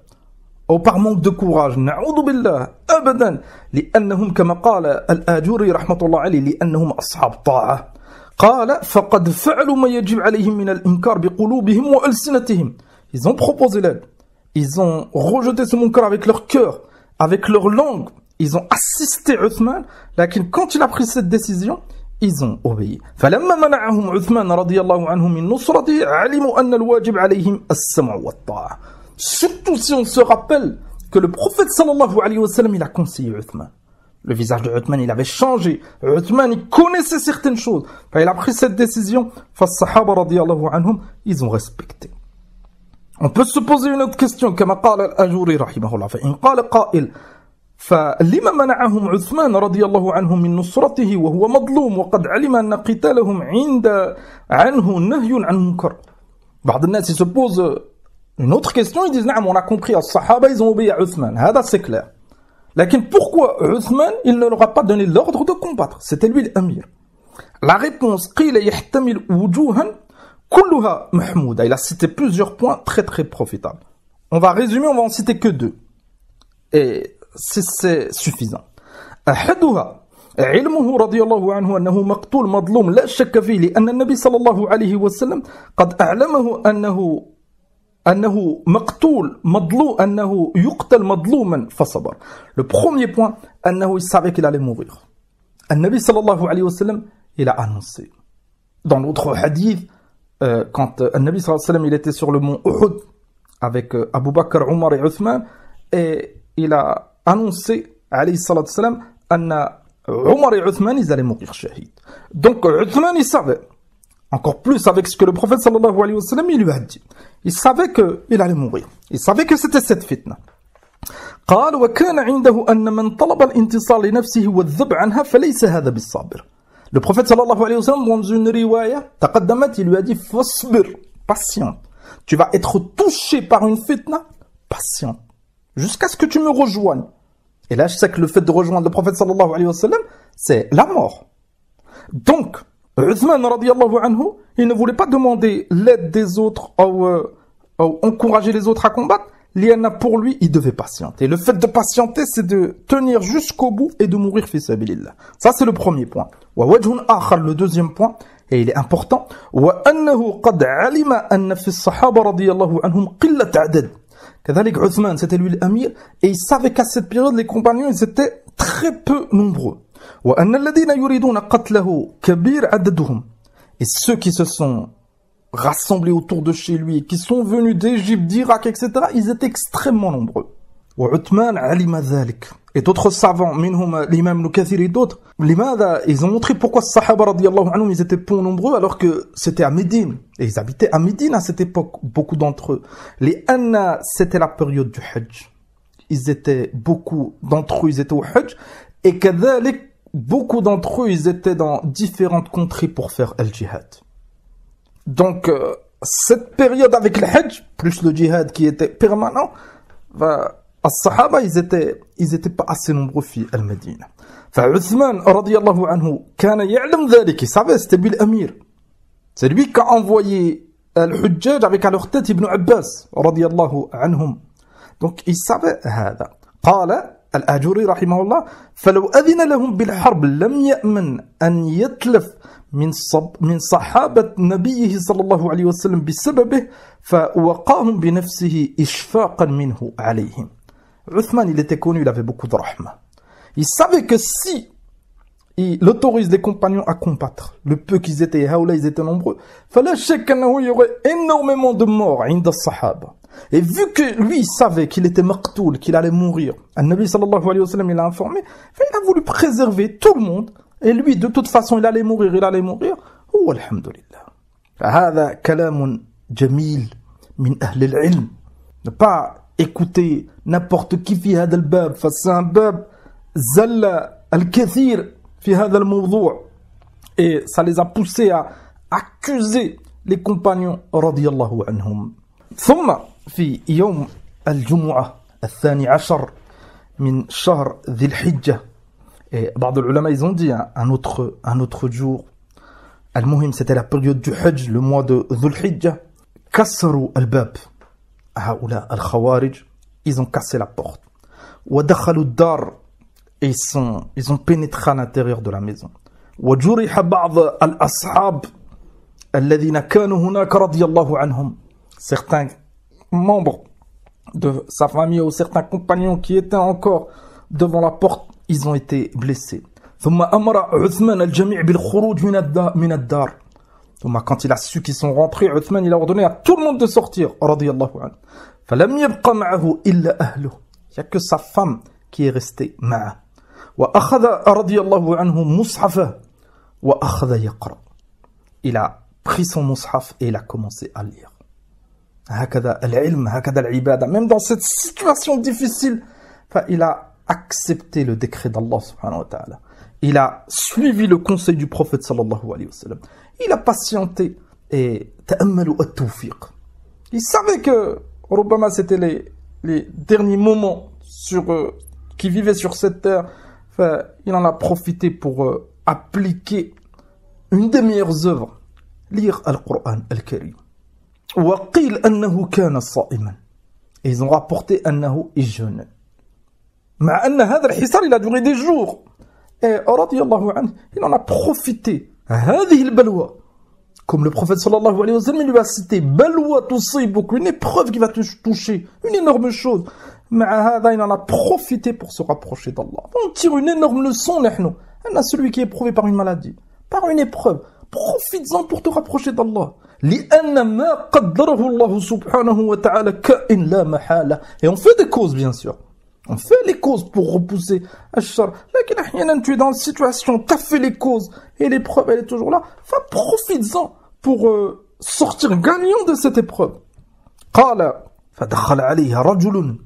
ou par manque de courage. Na'udhu billah, abadan, لأنهم كما قال الآجوري رحمة الله عليه لأنهم أصحاب طاعة. قال فقد فعلوا ما يجب عليهم من الإنكار بقلوبهم وألسنتهم. Ils ont proposé l'aide. Ils ont rejeté ce munkar avec leur cœur, avec leur langue. Ils ont assisté Uthman. Lakin quand il a pris cette décision, ils ont obéi. فلما منعهم عثمان رضي الله عنه من نصرته علموا أن الواجب عليهم السمع والطاعة. Surtout si on se rappelle que le prophète sallallahu alayhi wa sallam il a conseillé Uthman. Le visage de Uthman, il avait changé. Uthman, il connaissait certaines choses. Il a pris cette décision. Sahaba radiyallahu anhum, ils ont respecté. On peut se poser une autre question. كما قال الأجوري رحمه الله. فإن قال قائل فلما منعهم عثمان رضي الله عنه من نصرته وهو مظلوم وقد علم أن قتالهم عنه نهي عن منكر. بعض الناس se posent une autre question. Ils disent نعم, on a compris. Les Sahaba, ils ont obéi à Uthman. هذا c'est clair. Lakin pourquoi Uthman, il ne leur a pas donné l'ordre de combattre? C'était lui l'amir. La réponse, قيل يحتمل وجوها كلها محمودة. Il a cité plusieurs points très très profitables. On va résumer, on va en citer que deux. Et c'est suffisant. أحدها علمه رضي الله عنه أنه مقتول مظلوم لا شك فيه لأن النبي صلى الله عليه وسلم قد أعلمه أنه مقتول مظلوم أنه يقتل مظلوما فصبر. Le premier point, أنه il savait qu'il allait mourir. النبي صلى الله عليه وسلم il a annoncé. Dans l'autre hadith, quand النبي صلى الله عليه وسلم il était sur le mont Uhud avec Abu Bakr, Omar et Uthman, et il a annoncé عليه الصلاة والسلام أن Omar et Uthman ils allaient mourir shahid. Donc Uthman il savait. Encore plus avec ce que le prophète sallallahu alayhi wa sallam il lui a dit. Il savait qu'il allait mourir. Il savait que c'était cette fitna. قال وكان عنده أن من طلب الانتصار لنفسه والذب عنها فليس هذا بالصابر. Le prophète sallallahu alayhi wa sallam dans une riwaya تقدمت, il lui a dit فاصبر, patiente. Tu vas être touché par une fitna, patiente. Jusqu'à ce que tu me rejoignes. Et là je sais que le fait de rejoindre le prophète sallallahu alayhi wa sallam c'est la mort. Donc Uthman radiyallahu anhu, il ne voulait pas demander l'aide des autres ou encourager les autres à combattre. Liana pour lui, il devait patienter. Le fait de patienter, c'est de tenir jusqu'au bout et de mourir fi sabilillah. Ça c'est le premier point. Wa wajhun akhar, le deuxième point, et il est important. Wa annahu qad alima anna fi as-sahaba radiyallahu anhum qillat adad. Kadhalik Uthman, c'était lui l'amir, et il savait qu'à cette période les compagnons ils étaient très peu nombreux. وأن الذين يريدون قتله كبير عددهم. Et ceux qui se sont rassemblés autour de chez lui, qui sont venus d'Égypte, d'Irak, etc., ils étaient extrêmement nombreux. وعثمان علم ذلك. Et d'autres savants, منهم l'imam Ibn Kathir et d'autres, لماذا, ils ont montré pourquoi les Sahaba radiyallahu anhum, ils étaient peu nombreux alors que c'était à Médine. Et ils habitaient à Médine à cette époque, beaucoup d'entre eux. لأن c'était la période du Hajj. Ils étaient, beaucoup d'entre eux, ils étaient au Hajj. Et كذلك, beaucoup d'entre eux, ils étaient dans différentes contrées pour faire al-jihad. Donc, cette période avec le Hajj, plus le jihad qui était permanent, الصحابة ils étaient pas assez nombreux في المدينة. فعثمان رضي الله عنه كان يعلم ذلك, il savait, c'était lui l'amir. C'est lui qui a envoyé الحجاج avec à leur tête Ibn Abbas رضي الله عنهم. Donc il savait هذا. قال الآجري رحمه الله فلو أذن لهم بالحرب لم يأمن أن يتلف من صحابة نبيه صلى الله عليه وسلم بسببه فوقاهم بنفسه إشفاقا منه عليهم. Uthman, il était connu, il avait beaucoup de rahma. Il savait que si il autorise les compagnons à combattre, le peu qu'ils étaient, ils étaient nombreux, fallait qu'il y aurait énormément de morts عند الصحابة. Et vu que lui, il savait qu'il était maqtoul, qu'il allait mourir, Al-Nabi sallallahu alayhi wa sallam, il a informé, il a voulu préserver tout le monde, et lui, de toute façon, il allait mourir, oh, alhamdulillah. هذا كلام جميل من أهل العلم. Ne pas écouter n'importe qui في هذا الباب, فسc'est un bab زل الكثير في هذا الموضوع. Et ça les a poussés à accuser les compagnons رضي الله عنهم. ثم في يوم الجمعة الثاني عشر من شهر ذي الحجة. Et بعض العلماء ils ont dit un autre jour. المهم c'était la période du Hajj, le mois de ذو الحجة. كسروا الباب. هؤلاء الخوارج, ils ont cassé la porte. ودخلوا الدار, et ils ont pénétré à l'intérieur de la maison. وجرح بعض الأصحاب الذين كانوا هناك رضي الله عنهم. Certains membres de sa famille ou certains compagnons qui étaient encore devant la porte, ils ont été blessés. ثم أمر عثمان الجميع بالخروج من الدار. ثم quand il a su qu'ils sont rentrés, Uthman il a ordonné à tout le monde de sortir رضي الله عنه. فلم يبق معه إلا أهله. Il n'y a que sa femme qui est restée معه. وأخذ رضي الله عنه مصحفه وأخذ يقرأ. Il a pris son mushaf et il a commencé à lire. هكذا العلم, هكذا العبادة. Même dans cette situation difficile, il a accepté le décret d'Allah subhanahu wa ta'ala. Il a suivi le conseil du prophète sallallahu alayhi wa sallam. Il a patienté et ta'ammalu at-tawfiq. Il savait que Rubama c'était les derniers moments qui vivaient sur cette terre. Il en a profité pour appliquer une des meilleures œuvres, lire Al-Qur'an Al-Karim. وقيل أنه كان صائما. Et ils ont rapporté أنه jeûnait. مع أن هذا الحصار il a duré des jours. Et رضي الله عنه, il en a profité. هذه البلوى. Comme le prophète sallallahu alayhi wa sallam il lui a cité بلوى تصيبك, une épreuve qui va te toucher, une énorme chose. مع هذا il en a profité pour se rapprocher d'Allah. On tire une énorme leçon نحن. On a celui qui est éprouvé par une maladie, par une épreuve. Profites-en pour te rapprocher d'Allah. لأن ما قدره الله سبحانه وتعالى كائن لا محالة. Et on fait des causes bien sûr. On fait les causes pour repousser الشر. لكن أحيانا tu es dans une situation, tu as fait les causes et l'épreuve elle est toujours là. Enfin, profites-en pour sortir gagnant de cette épreuve. قال فدخل عليه رجل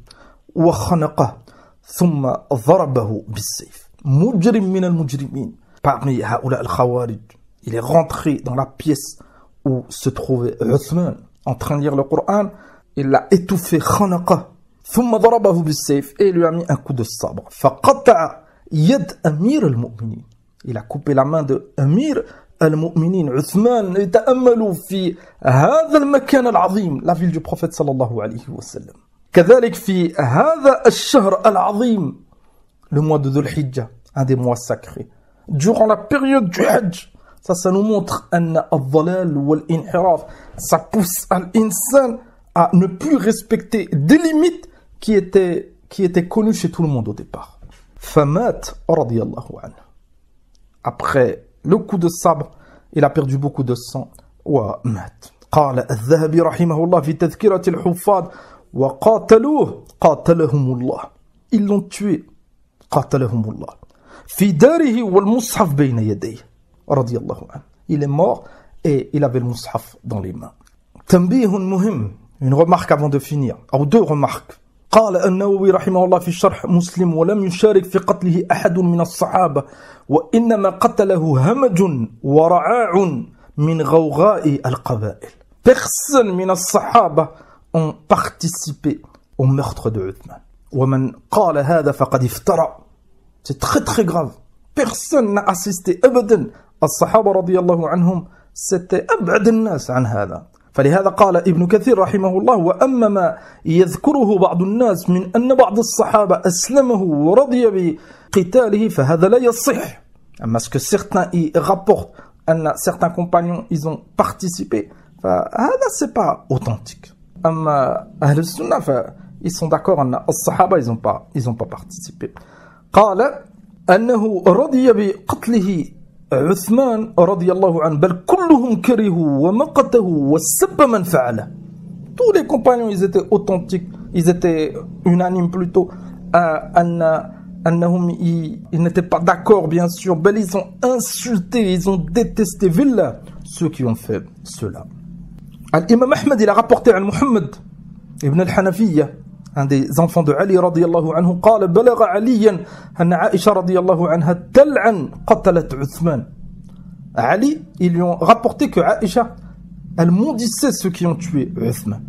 وخنقه ثم ضربه بالسيف. مجرم من المجرمين. Parmi هؤلاء الخوارج, il est rentré dans la pièce où se trouvait Uthman en train de lire le Coran. Il l'a étouffé, khanaqa, ثم ضربه بالسيف, et il lui a mis un coup de sabre. فقطع يد أمير المؤمنين. Il a coupé la main de Amir al-Mu'minin. Uthman, يتأملوا في هذا المكان العظيم, la ville du prophète صلى الله عليه وسلم. كذلك في هذا الشهر العظيم, le mois de Dhul Hijjah, un des mois sacrés. Durant la période du Hajj, ça nous montre al-dhalal wal-inhiraf. Ça pousse l'insan à ne plus respecter des limites qui étaient connues chez tout le monde au départ. Famat radiyallahu anhu. après le coup de sabre, il a perdu beaucoup de sang. ومات. قال الذهبي رحمه الله في تذكرة الحفاظ وقاتلوه قاتلهم الله. Ils l'ont tué. قاتلهم الله. في داره والمصحف بين يديه. رضي الله عنه. Il est mort et il avait le mushaf dans les mains. تنبيه مهم. Une remarque avant de finir. أو deux remarques. قال النووي رحمه الله في شرح مسلم ولم يشارك في قتله أحد من الصحابة وإنما قتله همج ورعاع من غوغاء القبائل. Personne من الصحابة ont participé au meurtre de Uthman. ومن قال هذا فقد افترى. C'est très très grave. Personne n'a assisté أبدا. الصحابة رضي الله عنهم c'était أبعد الناس عن هذا. فلهذا قال ابن كثير رحمه الله وأما ما يذكره بعض الناس من أن بعض الصحابة أسلمه ورضي بقتاله فهذا لا يصح. أما ce que certains y rapportent أن certains compagnons ils ont participé فهذا c'est pas authentique. أما أهل السنة ils sont d'accord أن الصحابة ils ont pas participé. قال أنه رضي بقتله عثمان رضي الله عنه بل كلهم كرهوا ومقته وسب من فعله. Tous les compagnons ils étaient authentiques, ils étaient unanimes plutôt أنهم ils n'étaient pas d'accord bien sûr, bel ils ont insulté, ils ont détesté Villa ceux qui ont fait cela. L'imam Ahmed il a rapporté à Muhammad ibn al-Hanafiyya un des enfants de Ali radiyallahu anhu قال بلغ عليا أن عائشة radiyallahu anha تلعن قتلت عثمان. Ali ils lui ont rapporté que Aïcha elle maudissait ceux qui ont tué Uthman.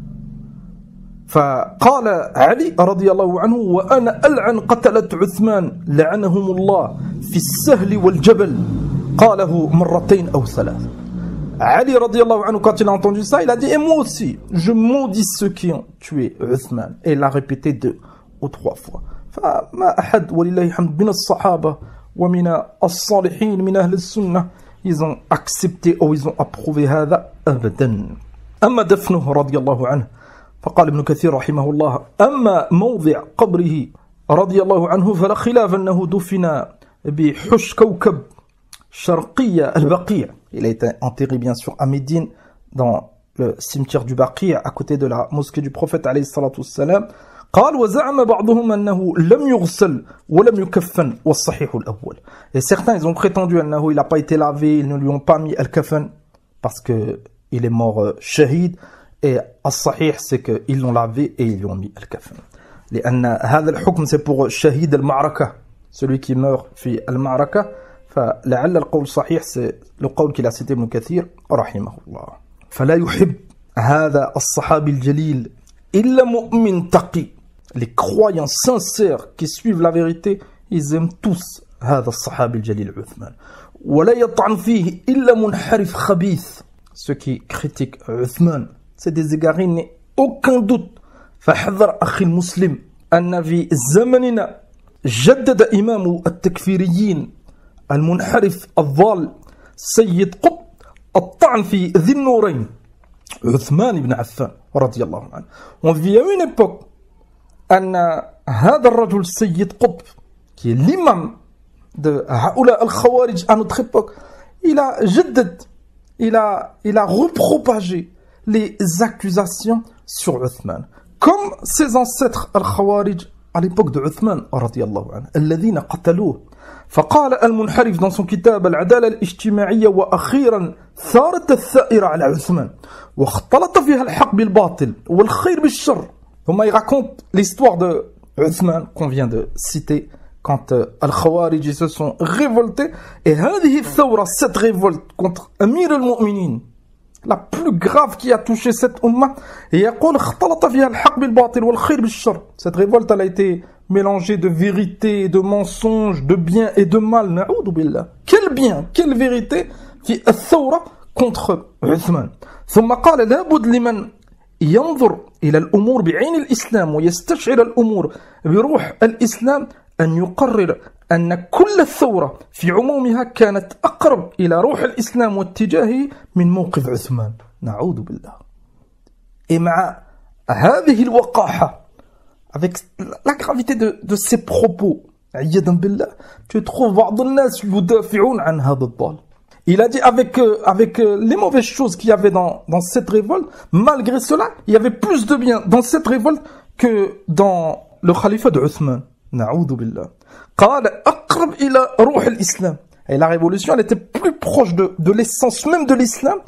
فقال علي رضي الله عنه وأنا ألعن قتلة عثمان لعنهم الله في السهل والجبل. قاله مرتين أو ثلاث. Ali radiallahu anhu, quand il a entendu ça, il a dit, et moi aussi, je maudis ceux qui ont tué Uthman. Et il l'a répété 2 ou 3 fois. فما أحد ولله الحمد من الصحابة ومن الصالحين من أهل السنة ils ont accepté ou ils ont approuvé هذا أبدا. أما دفنه رضي الله عنه فقال ابن كثير رحمه الله أما موضع قبره رضي الله عنه فلا خلاف أنه دفن بحش كوكب شرقية البقيع. Il a été enterré bien sûr à Médine dans le cimetière du Baqi' à côté de la mosquée du prophète alayhi salatu wassalam. قال وزعم بعضهم أنه لم يغسل ولم يكفن والصحيح الأول. Et certains ils ont prétendu أنه il n'a pas été lavé, ils ne lui ont pas mis al-kafan parce que il est mort shahid, et al-sahih c'est que ils l'ont lavé et ils lui ont mis al-kafan. لأن هذا الحكم c'est pour shahid al-ma'raka, celui qui meurt في المعركة. فلعل القول صحيح c'est le قول qu'il a cité ابن كثير رحمه الله. فلا يحب هذا الصحابي الجليل إلا مؤمن تقي. Les croyants sincères qui suivent la vérité, ils aiment tous هذا الصحابي الجليل عثمان. ولا يطعن فيه إلا منحرف خبيث. Ceux qui critiquent عثمان c'est des égarés, n'est aucun doute. فحذر أخي المسلم أن في زمننا جدد إمام التكفيريين المنحرف الضال سيد قطب الطعن في ذي النورين عثمان بن عفان رضي الله عنه. On vit à une époque أن هذا الرجل سيد قطب qui est l'imam de هؤلاء الخوارج à notre époque, il a جدد, il a repropagé les accusations sur Uthman comme ses ancêtres al-Khawarij à l'époque de Uthman رضي الله عنه الذين قتلوه. فقال المنحرف dans son كتاب العدالة الاجتماعية وأخيرا ثارت الثائرة على عثمان واختلط فيها الحق بالباطل والخير بالشر. ثم il raconte l'histoire de Uthman qu'on vient de citer quand al-Khawarij se sont révoltés, et هذه الثورة, cette révolte contre Amir al-Mu'minin, la plus grave qui a touché cette umma, et يقول اختلط فيها الحق بالباطل والخير بالشر. Cette révolte elle a été mélangée de vérité, de mensonges, de bien et de mal. Na'oudou billah. Quel bien, quelle vérité في الثورة contre عثمان. ثم قال لابد لمن ينظر إلى الأمور بعين الإسلام ويستشعر الأمور بروح الإسلام أن يقرر أن كل الثورة في عمومها كانت أقرب إلى روح الإسلام واتجاهه من موقف عثمان. نعوذ بالله. Et مع هذه الوقاحة, avec la gravité de ses propos, عياذا بالله. Tu trouves بعض الناس يدافعون عن هذا الضال. Il a dit avec les mauvaises choses qu'il y avait dans cette révolte, malgré cela, il y avait plus de bien dans cette révolte que dans le califat de Uthman. Na'oudhu billah. قال أقرب إلى روح الإسلام. Et la révolution, elle était plus proche de l'essence même de l'islam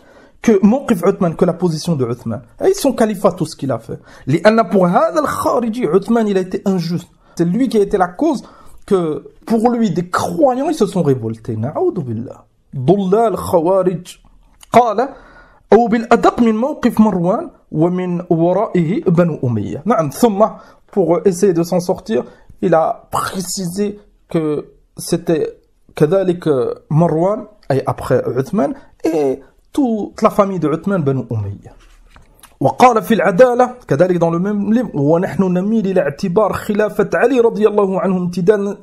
que موقف Uthman, que la position de Uthman. Et son califat, tout ce qu'il a fait. لأن pour هذا الخارجي, Uthman, il a été injuste. C'est lui qui a été la cause que, pour lui, des croyants, ils se sont révoltés. Na'oudhu billah. ضلال خوارج. قال أو بالأدق من موقف مروان ومن ورائه بنو أمية. نعم. ثم, pour essayer de s'en sortir, il a précisé que c'était كذلك مروان, et après Uthman, et toute la famille de Uthman بنو أمية. وقال في العدالة كذلك dans le même livre ونحن نميل إلى اعتبار خلافة علي رضي الله عنه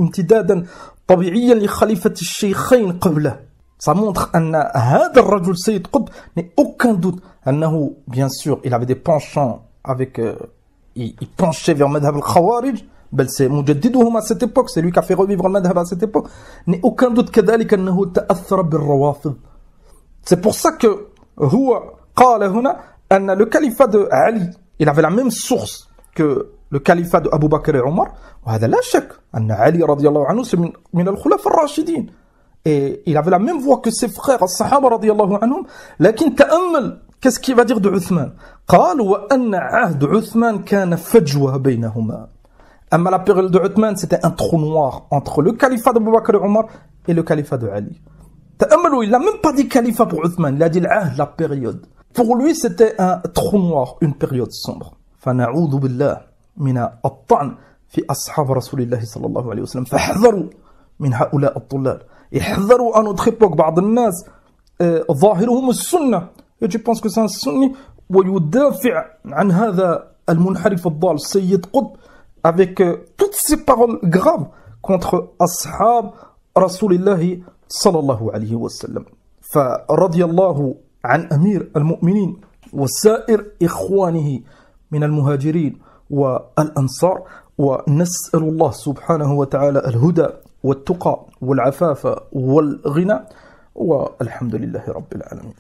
امتدادا طبيعيا لخليفة الشيخين قبله. Ça montre أن هذا الرجل سيد قطب n'est aucun doute أنه bien sûr il avait des penchants avec il penchait vers madhab al-Khawarij. بل c'est مجددهم à cette époque, c'est lui qui a fait revivre le madhab à cette époque. N'est aucun doute كذلك أنه تأثر بالروافض. C'est pour ça que هو قال هنا أن le califat de Ali, il avait la même source que le califat de Abu Bakr et Omar. وهذا لا شك أن علي رضي الله عنه c'est من الخلفاء الراشدين. Et il avait la même voix que ses frères, الصحابة رضي الله عنهم. لكن تأمل qu'est-ce qu'il va dire de Uthman. قال وأن عهد عثمان كان فجوة بينهما. أما la période de Uthman, c'était un trou noir entre le califat d'Abu Bakr et Omar et le califat de Ali. تأملوا, il n'a même pas dit califat pour Uthman, il a dit l'ahd, la période. Pour lui, c'était un trou noir, une période sombre. فنعوذ بالله من الطعن في أصحاب رسول الله صلى الله عليه وسلم. فاحذروا من هؤلاء الضلال. احذروا à notre époque بعض الناس ظاهرهم السنة. Et tu penses que c'est un sunni ويدافع عن هذا المنحرف الضال سيد قطب avec toutes ces paroles graves contre أصحاب رسول الله صلى الله عليه وسلم. فرضي الله عن أمير المؤمنين وسائر إخوانه من المهاجرين والأنصار. ونسأل الله سبحانه وتعالى الهدى والتقى والعفاف والغنى والحمد لله رب العالمين.